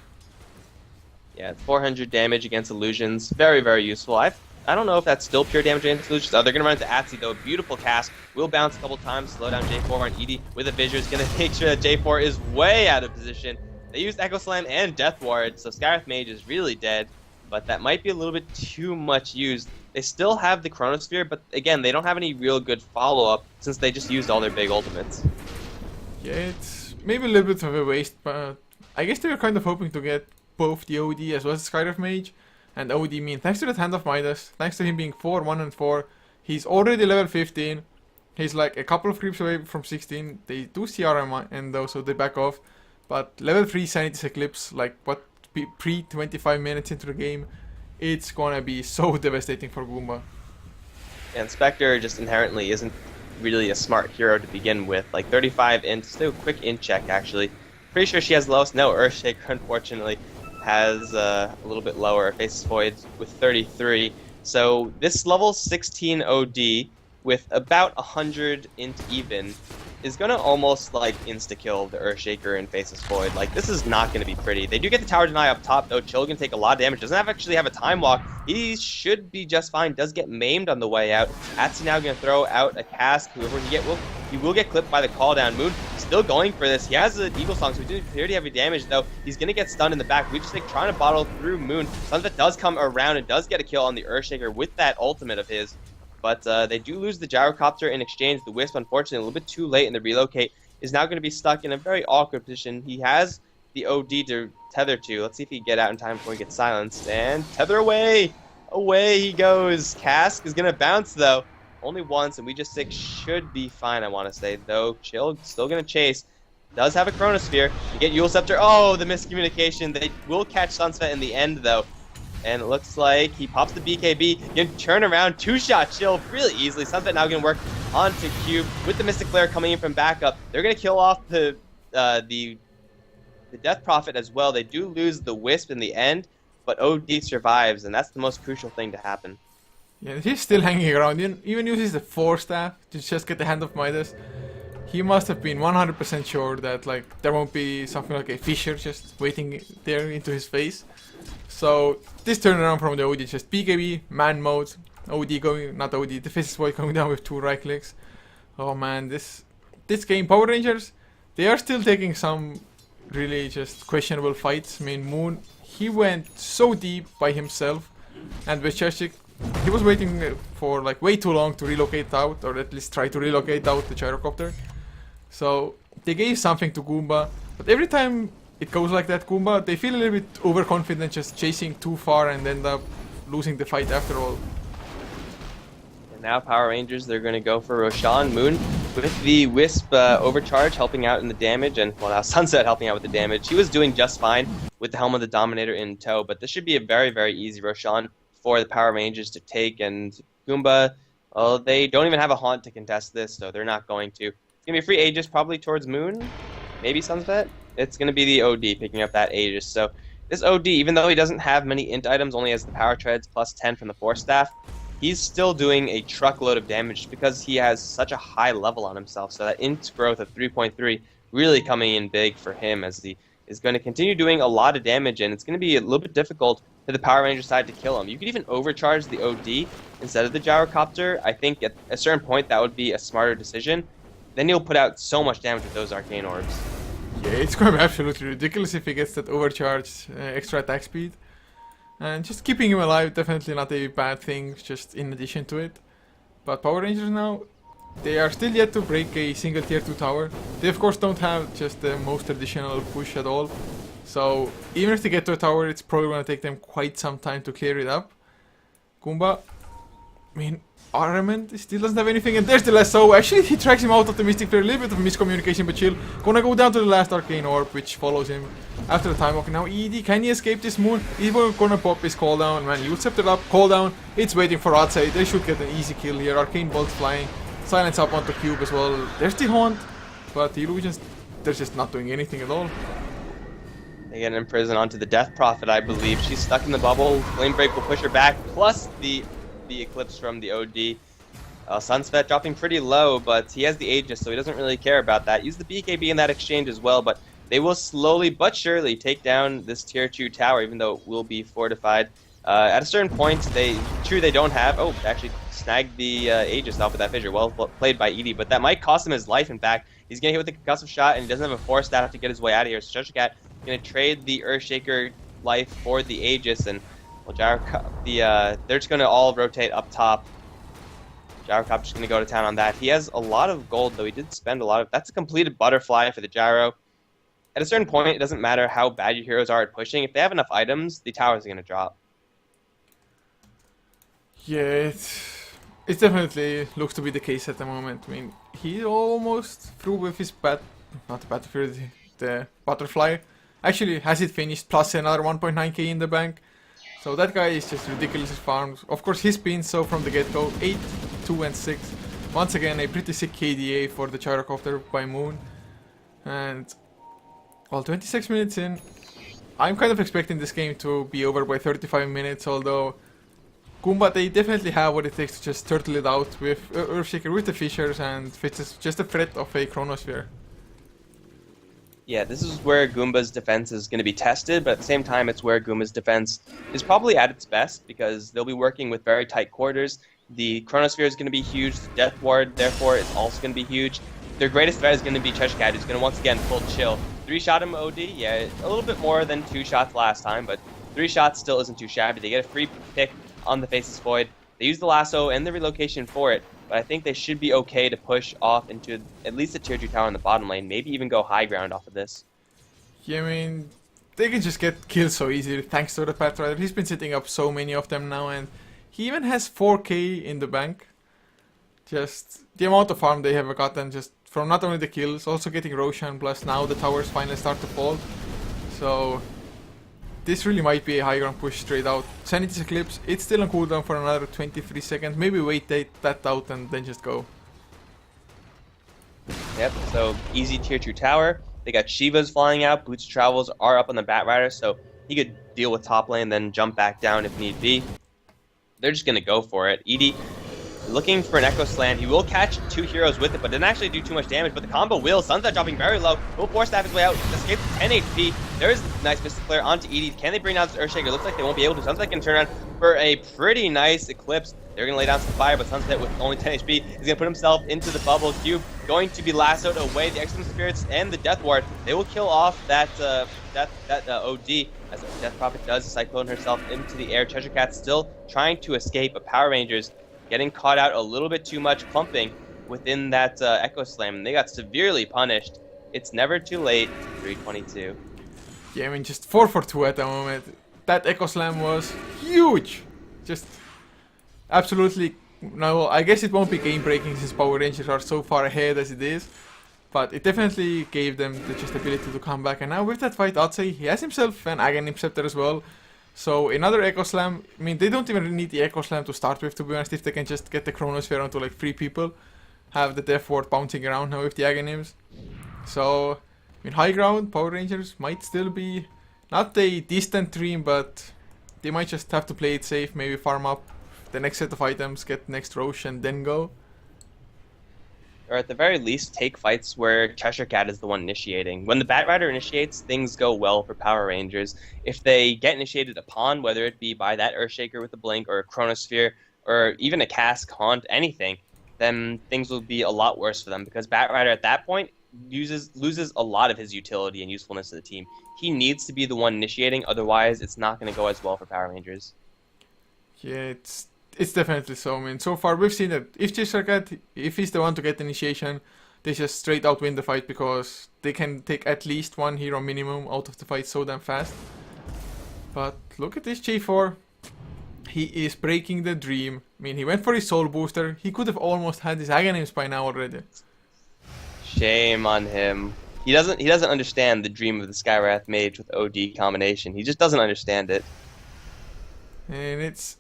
Yeah, 400 damage against illusions. Very, very useful. I don't know if that's still pure damage against illusions. Oh, they're going to run into Atsi, though. Beautiful cast. Will bounce a couple times. Slow down J4, and Edie with a Fissure is going to make sure that J4 is way out of position. They used Echo Slam and Death Ward, so Scarif Mage is really dead. But that might be a little bit too much used. They still have the Chronosphere, but again, they don't have any real good follow-up since they just used all their big ultimates.
Yeah, it's maybe a little bit of a waste, but I guess they were kind of hoping to get both the OD as well as Scarif Mage. And OD mean, thanks to that Hand of Midas, thanks to him being 4, 1, and 4, he's already level 15. He's like a couple of creeps away from 16. They do CRM and though, so they back off. But level 3 Sanity's Eclipse, like what, pre 25 minutes into the game, it's gonna be so devastating for Goomba.
And Spectre just inherently isn't really a smart hero to begin with. Like 35 int, still quick int check actually. Pretty sure she has the lowest. No, Earthshaker unfortunately has a little bit lower, Faceless Void with 33. So this level 16 OD with about 100 int even is going to almost like insta-kill the Earthshaker and Faceless Void. Like, this is not going to be pretty. They do get the tower deny up top, though. Chill can take a lot of damage. Doesn't actually have a time walk. He should be just fine. Does get maimed on the way out. Atsi now going to throw out a cast. Whoever he will get clipped by the call down. Moon still going for this. He has an Eagle Song, so he did pretty heavy damage, though. He's going to get stunned in the back. We just like trying to bottle through Moon. Sunset does come around and does get a kill on the Earthshaker with that ultimate of his. But they do lose the Gyrocopter in exchange. The Wisp, unfortunately, a little bit too late in the relocate, is now going to be stuck in a very awkward position. He has the OD to tether to. Let's see if he can get out in time before he gets silenced. And tether away! Away he goes. Cask is going to bounce, though. Only once, and we just 6 should be fine, I want to say. Though, Chill still going to chase. Does have a Chronosphere. You get Eul Scepter. Oh, the miscommunication. They will catch Sunset in the end, though. And it looks like he pops the BKB. Can turn around, 2-shot Chill really easily. Sunset now going to work onto Cube with the Mystic Flare coming in from backup. They're going to kill off the Death Prophet as well. They do lose the Wisp in the end, but OD survives, and that's the most crucial thing to happen.
Yeah, he's still hanging around. He even uses the 4 staff to just get the Hand of Midas. He must have been 100% sure that like there won't be something like a Fissure just waiting there into his face. So this turnaround from the OD, just BKB, man mode, OD going, not OD, the Faceless Void coming down with 2 right clicks. Oh man, this game, Power Rangers, they are still taking some really just questionable fights. I mean, Moon, he went so deep by himself, and with Cheshik, he was waiting for like way too long to relocate out, or at least try to relocate out the Gyrocopter. So they gave something to Goomba, but every time it goes like that, Goomba, they feel a little bit overconfident just chasing too far and end up losing the fight after all.
And now Power Rangers, they're going to go for Roshan. Moon with the Wisp overcharge helping out in the damage, and well, now Sunset helping out with the damage. He was doing just fine with the Helm of the Dominator in tow, but this should be a very, very easy Roshan for the Power Rangers to take. And Goomba, well, they don't even have a Haunt to contest this, so they're not going to. It's going to be a free Aegis probably towards Moon, maybe Sunset. It's going to be the OD picking up that Aegis. So this OD, even though he doesn't have many int items, only has the Power Treads plus 10 from the 4 staff, he's still doing a truckload of damage just because he has such a high level on himself. So that int growth of 3.3 really coming in big for him, as he is going to continue doing a lot of damage, and it's going to be a little bit difficult for the Power Ranger side to kill him. You could even overcharge the OD instead of the Gyrocopter. I think at a certain point that would be a smarter decision. Then you'll put out so much damage with those Arcane Orbs.
Yeah, it's going to be absolutely ridiculous if he gets that overcharged extra attack speed. And just keeping him alive, definitely not a bad thing, just in addition to it. But Power Rangers now, they are still yet to break a single tier 2 tower. They of course don't have just the most traditional push at all. So even if they get to a tower, it's probably going to take them quite some time to clear it up. Goomba, I mean, Armament still doesn't have anything, and there's the lasso. Actually, he tracks him out of the Mystic Flare. A little bit of miscommunication, but Chill gonna go down to the last Arcane Orb, which follows him after the time walk. Now ED, can he escape this Moon? He's gonna pop his cooldown. Man, you accept it up, cooldown. It's waiting for outside. They should get an easy kill here. Arcane Bolt flying, silence up onto Cube as well. There's the Haunt, but the Illusions, they're just not doing anything at all.
They get an Imprison onto the Death Prophet, I believe. She's stuck in the bubble. Flame Break will push her back, plus the Eclipse from the OD. Sunset dropping pretty low, but he has the Aegis, so he doesn't really care about that. Use the BKB in that exchange as well, but they will slowly but surely take down this tier 2 tower, even though it will be fortified. At a certain point, they don't have... Oh, actually snagged the Aegis off with that fissure. Well played by Edie, but that might cost him his life, in fact. He's going to hit with a concussive shot, and he doesn't have a 4 staff to get his way out of here. So Shushikat going to trade the Earthshaker life for the Aegis, and well, they're just going to all rotate up top. Gyrocopter's going to go to town on that. He has a lot of gold, though. He did spend a lot of... That's a completed butterfly for the Gyro. At a certain point, it doesn't matter how bad your heroes are at pushing. If they have enough items, the towers are going to drop.
Yeah, it definitely looks to be the case at the moment. I mean, he almost threw with his not the Battlefield, the butterfly. Actually, has it finished, plus another 1.9k in the bank. So that guy is just ridiculous farms. Of course, his spins, so from the get-go, 8, 2 and 6. Once again, a pretty sick KDA for the Gyrocopter by Moon. And, well, 26 minutes in. I'm kind of expecting this game to be over by 35 minutes, although Goomba, they definitely have what it takes to just turtle it out with Earthshaker, with the Fissures, and it's just a threat of a Chronosphere.
Yeah, this is where Goomba's defense is going to be tested, but at the same time, it's where Goomba's defense is probably at its best because they'll be working with very tight quarters. The Chronosphere is going to be huge. The Death Ward, therefore, is also going to be huge. Their greatest threat is going to be Cheshire Cat, who's going to once again full chill. 3-shot him OD, yeah, a little bit more than 2 shots last time, but 3 shots still isn't too shabby. They get a free pick on the Faceless Void. They use the lasso and the relocation for it, but I think they should be okay to push off into at least a tier 2 tower in the bottom lane, maybe even go high ground off of this.
Yeah, I mean, they can just get killed so easily thanks to the Pathrider. He's been setting up so many of them now, and he even has 4k in the bank. Just the amount of farm they have gotten just from not only the kills, also getting Roshan, plus now the towers finally start to fall. So this really might be a high ground push straight out. Sanity's Eclipse, it's still on cooldown for another 23 seconds. Maybe wait that out and then just go.
Yep, so easy tier 2 tower. They got Shivas flying out. Boots of Travels are up on the Batrider, so he could deal with top lane, then jump back down if need be. They're just going to go for it. Edie looking for an Echo Slam. He will catch 2 heroes with it, but didn't actually do too much damage. But the combo will. Sunset dropping very low. Will force stab his way out. Escapes 10 HP. There's a nice Mystic Flare onto Edie. Can they bring down this Earthshaker? Looks like they won't be able to. Sunset can turn around for a pretty nice Eclipse. They're going to lay down some fire, but Sunset with only 10 HP is going to put himself into the bubble cube. Going to be lassoed away. The Excellent Spirits and the Death Ward. They will kill off that OD as Death Prophet does. Cyclone herself into the air. Cheshire Cat still trying to escape, but Power Rangers getting caught out a little bit too much clumping within that Echo Slam, and they got severely punished. It's never too late. 322.
Yeah, I mean, just 4 for 2 at the moment. That Echo Slam was huge. Just absolutely. No, I guess it won't be game breaking since Power Rangers are so far ahead as it is. But it definitely gave them the just ability to come back. And now with that fight, I'd say he has himself an Aghanim Scepter as well. So another Echo Slam. I mean, they don't even really need the Echo Slam to start with, to be honest. If they can just get the Chronosphere onto like 3 people, have the Death Ward bouncing around now with the Aghanims. So, I mean, high ground, Power Rangers might still be not a distant dream, but they might just have to play it safe, maybe farm up the next set of items, get next Roche, and then go.
Or at the very least, take fights where Cheshire Cat is the one initiating. When the Batrider initiates, things go well for Power Rangers. If they get initiated upon, whether it be by that Earthshaker with a Blink, or a Chronosphere, or even a Cask, Haunt, anything, then things will be a lot worse for them, because Batrider at that point loses a lot of his utility and usefulness to the team. He needs to be the one initiating, otherwise it's not going to go as well for Power Rangers.
Yeah, it's definitely so. I mean, so far we've seen that if Cheshire Cat, if he's the one to get initiation, they just straight out win the fight because they can take at least 1 hero minimum out of the fight so damn fast. But look at this J4. He is breaking the dream. I mean, he went for his soul booster. He could have almost had his Aghanims by now already.
Shame on him. He doesn't understand the dream of the Skywrath Mage with OD combination. He just doesn't understand it.
And it's...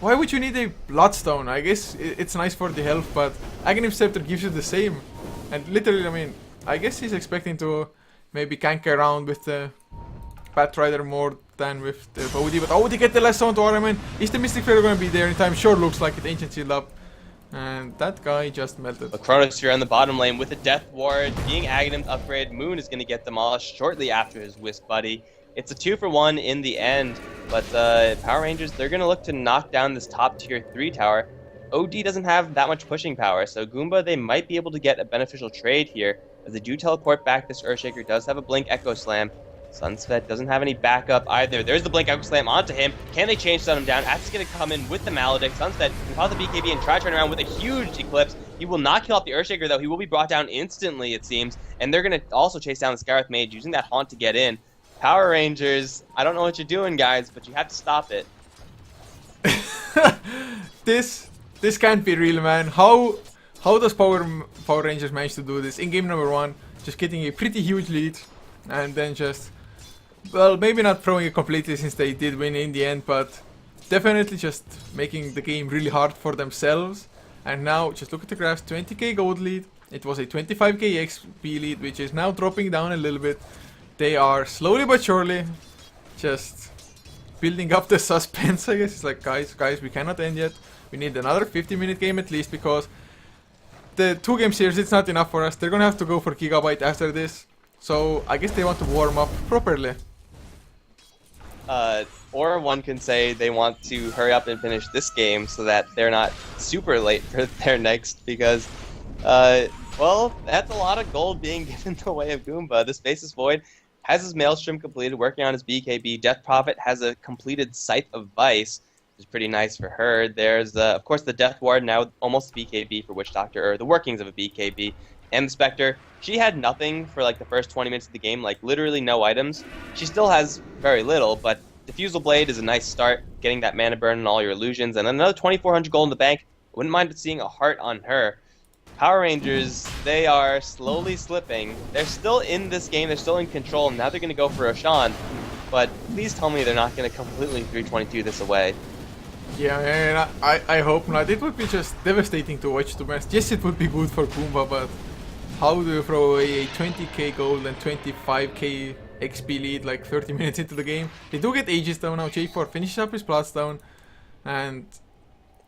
Why would you need a Bloodstone? I guess it's nice for the health, but Aghanim Scepter gives you the same. And literally, I mean, I guess he's expecting to maybe gank around with the Batrider more than with the OD. But OD get the last sound to Araman. Is the Mystic Flare going to be there in time? Sure looks like it. Ancient Shield up. And that guy just melted.
A Chronosphere on the bottom lane with the Death Ward being Aghanim upgrade. Moon is going to get demolished shortly after his Wisp buddy. It's a 2-for-1 in the end, but Power Rangers, they're going to look to knock down this top tier 3 tower. OD doesn't have that much pushing power, so Goomba, they might be able to get a beneficial trade here, as they do teleport back. This Earthshaker does have a Blink Echo Slam. Sunset doesn't have any backup either. There's the Blink Echo Slam onto him. Can they change stun him down? Axe is going to come in with the Maledict. Sunset can pop the BKB and try to turn around with a huge Eclipse. He will not kill off the Earthshaker, though. He will be brought down instantly, it seems, and they're going to also chase down the Skywrath Mage using that Haunt to get in. Power Rangers, I don't know what you're doing, guys, but you have to stop it.
This can't be real, man. How does Power Rangers manage to do this in game number 1? Just getting a pretty huge lead, and then just, well, maybe not throwing it completely since they did win in the end, but definitely just making the game really hard for themselves. And now, just look at the graphs, 20k gold lead. It was a 25k XP lead, which is now dropping down a little bit. They are slowly but surely just building up the suspense, I guess. It's like, guys, we cannot end yet. We need another 50-minute game at least, because the 2-game series, it's not enough for us. They're gonna have to go for Gigabyte after this. So I guess they want to warm up properly.
Or one can say they want to hurry up and finish this game so that they're not super late for their next, because, well, that's a lot of gold being given in the way of Goomba. This Faceless Void has his Maelstrom completed, working on his BKB. Death Prophet has a completed Scythe of Vice, which is pretty nice for her. There's, of course, the Death Ward, now almost a BKB for Witch Doctor, or the workings of a BKB. And the Spectre, she had nothing for like the first 20 minutes of the game, like literally no items. She still has very little, but Diffusal Blade is a nice start, getting that mana burn and all your illusions, and another 2,400 gold in the bank. Wouldn't mind seeing a heart on her. Power Rangers, they are slowly slipping. They're still in this game, they're still in control, and now they're going to go for Roshan. But please tell me they're not going to completely 322 this away.
Yeah, man, I hope not. It would be just devastating to watch, to be honest. Yes, it would be good for Goomba, but how do you throw away a 20k gold and 25k XP lead like 30 minutes into the game? They do get Aegis though now. J4 finishes up his Bloodstone, and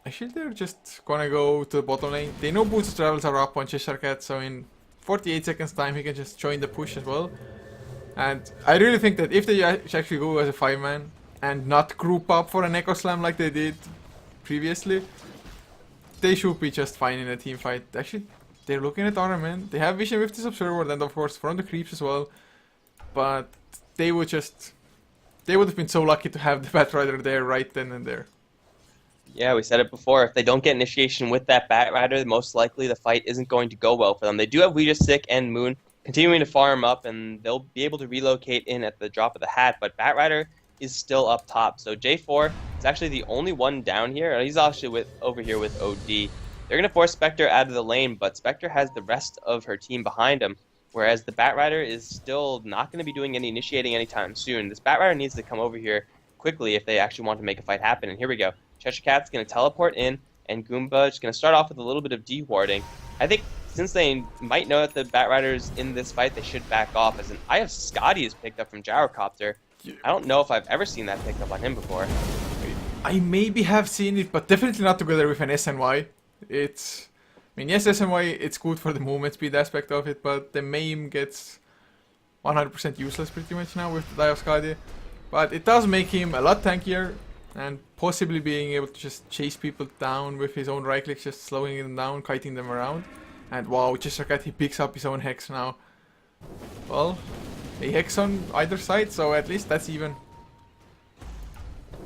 actually they're just gonna go to the bottom lane. They know Boots Travels are up on Cheshire Cat, so in 48 seconds time he can just join the push as well. And I really think that if they actually go as a 5-man and not group up for an Echo Slam like they did previously, they should be just fine in a team fight. Actually, they're looking at Armament. They have Vision with this Observer, and of course from the creeps as well. But they would have been so lucky to have the Batrider there right then and there.
Yeah, we said it before. If they don't get initiation with that Batrider, most likely the fight isn't going to go well for them. They do have Ouija Stick and Moon continuing to farm up, and they'll be able to relocate in at the drop of the hat, but Batrider is still up top. So J4 is actually the only one down here. He's actually over here with OD. They're going to force Spectre out of the lane, but Spectre has the rest of her team behind him, whereas the Batrider is still not going to be doing any initiating anytime soon. This Batrider needs to come over here quickly if they actually want to make a fight happen, and here we go. Cheshire Cat's going to teleport in, and Goomba is going to start off with a little bit of dewarding. I think since they might know that the Batrider is in this fight, they should back off, as an Eye of Scotty is picked up from Gyrocopter. I don't know if I've ever seen that picked up on him before.
I maybe have seen it, but definitely not together with an SNY. I mean, yes, SNY, it's good for the movement speed aspect of it, but the MAME gets 100% useless pretty much now with the Eye of Skadi. But it does make him a lot tankier, and possibly being able to just chase people down with his own right click, just slowing them down, kiting them around. And wow, Cheshire Cat, he picks up his own Hex now. Well, a Hex on either side, so at least that's even.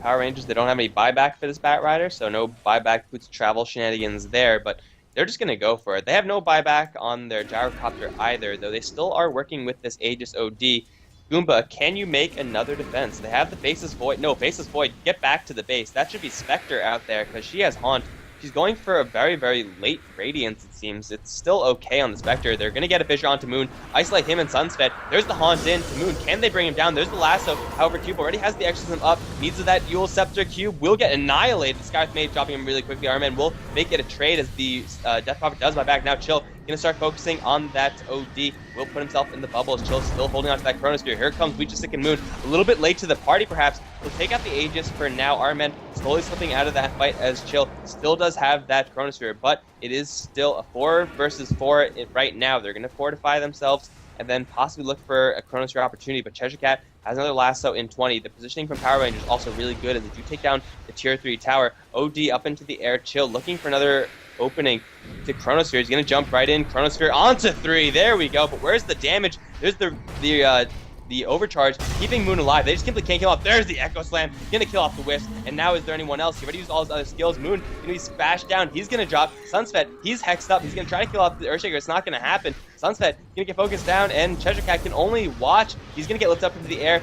Power Rangers, they don't have any buyback for this Batrider, so no buyback Boots Travel shenanigans there, but they're just going to go for it. They have no buyback on their Gyrocopter either, though they still are working with this Aegis OD. Goomba, can you make another defense? They have the Faceless Void. No, Faceless Void, get back to the base. That should be Spectre out there, because she has Haunt. She's going for a very, very late Radiance, it seems. It's still okay on the Spectre. They're going to get a Fissure onto Moon, isolate him and Sunsped. There's the Haunt in to Moon. Can they bring him down? There's the Lasso. However, Cube already has the Exorcism up. Needs of that Yule Scepter. Cube will get annihilated. Sky's Mage dropping him really quickly. Arman will make it a trade as the Death Prophet does buy back. Now Chill gonna start focusing on that OD. Will put himself in the bubble as Chill's still holding on to that Chronosphere. Here comes Ouija Stick and Moon. A little bit late to the party, perhaps. Will take out the Aegis for now. Armen slowly slipping out of that fight as Chill still does have that Chronosphere, but it is still a 4 versus 4 right now. They're gonna fortify themselves and then possibly look for a Chronosphere opportunity, but Cheshire Cat has another Lasso in 20. The positioning from Power Rangers is also really good as they do take down the tier 3 tower. OD up into the air. Chill looking for another opening to Chronosphere. He's going to jump right in. Chronosphere onto 3. There we go. But where's the damage? There's the overcharge, keeping Moon alive. They just simply can't kill off. There's the Echo Slam. Gonna kill off the Wisp. And now is there anyone else? He already used all his other skills. Moon gonna be spashed down. He's gonna drop. Sunsped, he's hexed up. He's gonna try to kill off the Earthshaker. It's not gonna happen. Sunsped gonna get focused down, and Cheshire Cat can only watch. He's gonna get lifted up into the air.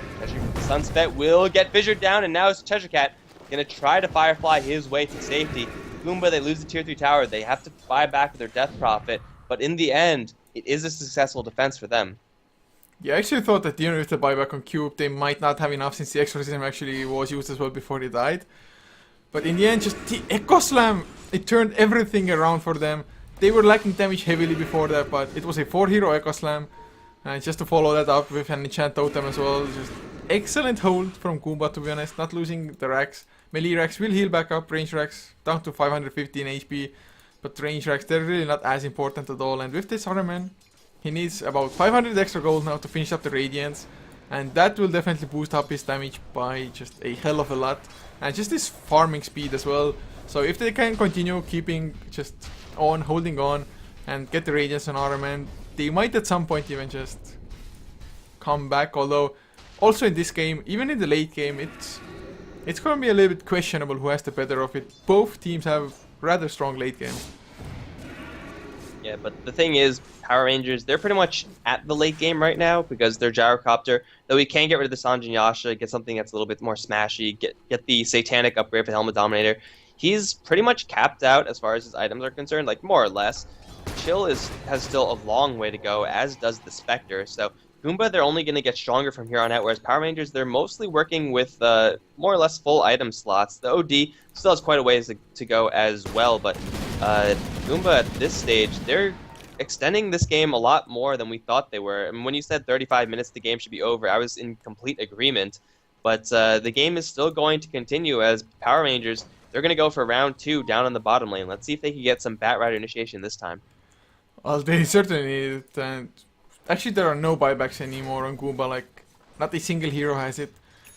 Sunsped will get fissured down, and now it's Cheshire Cat gonna try to Firefly his way to safety. Goomba, they lose the tier 3 tower. They have to buy back with their Death Prophet, but in the end, it is a successful defense for them.
Yeah, I actually thought that even with the buyback on Cube, they might not have enough since the Exorcism actually was used as well before he died. But in the end, just the Echo Slam, it turned everything around for them. They were lacking damage heavily before that, but it was a 4-hero Echo Slam. And just to follow that up with an Enchant Totem as well, just excellent hold from Goomba, to be honest, not losing the racks. Melee racks will heal back up, range racks down to 515 HP, but range racks, they're really not as important at all. And with this Other Man, he needs about 500 extra gold now to finish up the Radiance, and that will definitely boost up his damage by just a hell of a lot, and just his farming speed as well. So if they can continue keeping just on, holding on, and get the Radiance on Other Man, they might at some point even just come back. Although also in this game, even in the late game, it's gonna be a little bit questionable who has the better of it. Both teams have rather strong late game.
Yeah, but the thing is, Power Rangers, they're pretty much at the late game right now because their Gyrocopter, though we can get rid of the Sanjin Yasha, get something that's a little bit more smashy, get the Satanic upgrade for Helmet Dominator. He's pretty much capped out as far as his items are concerned, like more or less. Chill has still a long way to go, as does the Spectre. So Goomba, they're only going to get stronger from here on out, whereas Power Rangers, they're mostly working with more or less full item slots. The OD still has quite a ways to go as well, but Goomba at this stage, they're extending this game a lot more than we thought they were. I mean, when you said 35 minutes the game should be over, I was in complete agreement. But the game is still going to continue as Power Rangers, they're going to go for round 2 down in the bottom lane. Let's see if they can get some Bat Rider initiation this time.
Well, they certainly need it, and actually there are no buybacks anymore on Goomba, like not a single hero has it.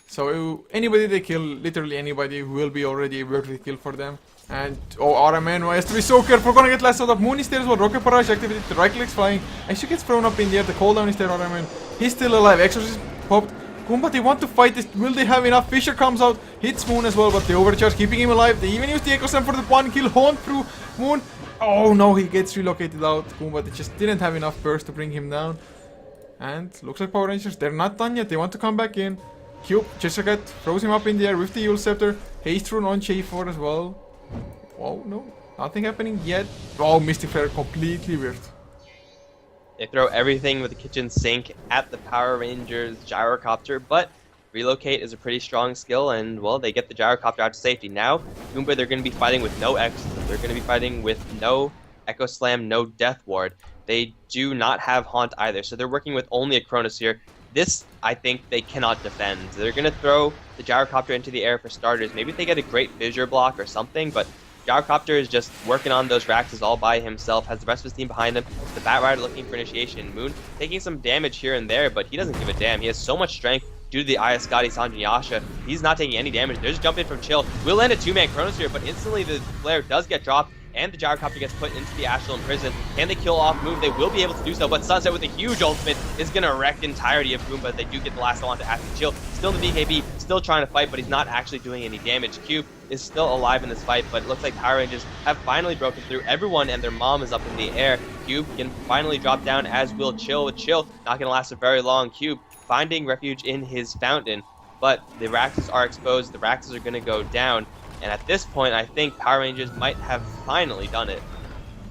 So anybody they kill, literally anybody, will be already a worthy kill for them. And oh, Other Man has to be so careful, gonna get last out of Moon is there as well, Rocket Barrage activated, the right click's flying, actually gets thrown up in the air, the cooldown is there, Other Man, he's still alive, Exorcist popped. Goomba, they want to fight this, will they have enough? Fisher comes out, hits Moon as well, but they overcharge, keeping him alive. They even use the Echo Slam for the one kill, Haunt through Moon. Oh no, he gets relocated out. Goomba, they just didn't have enough burst to bring him down. And looks like Power Rangers, they're not done yet, they want to come back in. Cube, Chesakat, throws him up in the air with the Yule Scepter. Haste Rune on J4 as well. Oh no, nothing happening yet. Oh, Mystic Flare completely weird.
They throw everything with the kitchen sink at the Power Rangers Gyrocopter, but Relocate is a pretty strong skill, and, well, they get the Gyrocopter out to safety. Now, Goomba, they're going to be fighting with no X. They're going to be fighting with no Echo Slam, no Death Ward. They do not have Haunt either, so they're working with only a Chronosphere. This, I think, they cannot defend. They're going to throw the Gyrocopter into the air for starters. Maybe they get a great Fissure block or something, but Gyrocopter is just working on those Raxes all by himself, has the rest of his team behind him. The Bat Rider looking for initiation. Moon taking some damage here and there, but he doesn't give a damn. He has so much strength due to the Ayascati Sanjin Yasha. He's not taking any damage. They're just jumping from Chill. Will land a 2-man Chronosphere, but instantly the flare does get dropped, and the Gyrocopter gets put into the Astral Prison. Can they kill off Move? They will be able to do so, but Sunset with a huge ultimate is going to wreck the entirety of Goomba. They do get the last one to Active Chill. Still in the BKB, still trying to fight, but he's not actually doing any damage. Cube is still alive in this fight, but it looks like Power Rangers have finally broken through. Everyone and their mom is up in the air. Cube can finally drop down, as will Chill. With Chill not going to last a very long. Cube finding refuge in his fountain, but the Raxes are exposed. The Raxes are going to go down. And at this point, I think Power Rangers might have finally done it.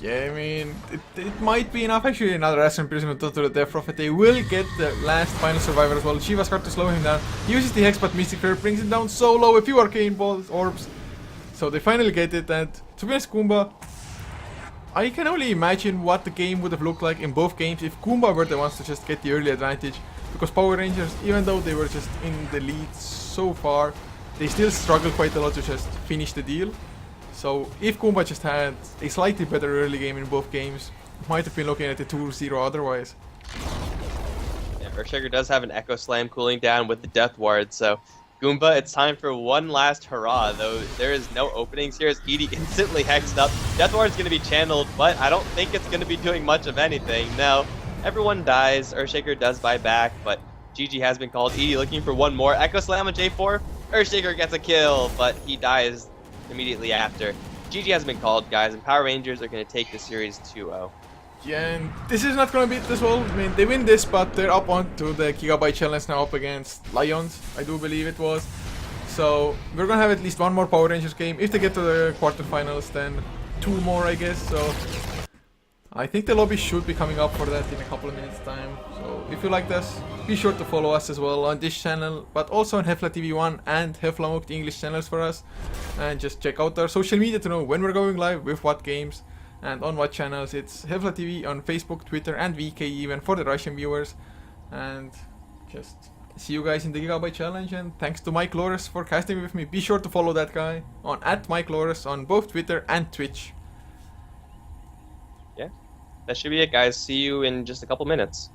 Yeah, I mean, it might be enough. Actually, another Astral Imprisonment to the Death Prophet. They will get the last final survivor as well. Shiva's hard to slow him down. He uses the Hex, but Mystic Flare brings him down so low. A few Arcane Balls, Orbs. So they finally get it. And to be honest, Goomba, I can only imagine what the game would have looked like in both games if Goomba were the ones to just get the early advantage. Because Power Rangers, even though they were just in the lead so far, they still struggle quite a lot to just finish the deal. So if Goomba just had a slightly better early game in both games, might have been looking at a 2-0 otherwise.
Yeah, Earthshaker does have an Echo Slam cooling down with the Death Ward, so Goomba, it's time for one last hurrah, though there is no openings here as Edie instantly hexed up. Death Ward's going to be channeled, but I don't think it's going to be doing much of anything. No, everyone dies, Earthshaker does buy back, but GG has been called. Edie looking for one more. Echo Slam on J4. Earthshaker gets a kill, but he dies immediately after. GG has been called, guys, and Power Rangers are going to take the series 2-0.
Yeah, and this is not going to beat this well. I mean, they win this, but they're up onto the Gigabyte Challenge now, up against Lions, I do believe it was. So we're going to have at least one more Power Rangers game. If they get to the quarterfinals, then 2 more, I guess. So I think the lobby should be coming up for that in a couple of minutes time. So if you like this, be sure to follow us as well on this channel, but also on HeflaTV 1 and HeflaMook, the English channels for us. And just check out our social media to know when we're going live, with what games, and on what channels. It's HeflaTV on Facebook, Twitter, and VK even for the Russian viewers. And just see you guys in the Gigabyte Challenge, and thanks to Mike Loris for casting with me. Be sure to follow that guy on @MikeLoris on both Twitter and Twitch.
That should be it, guys. See you in just a couple minutes.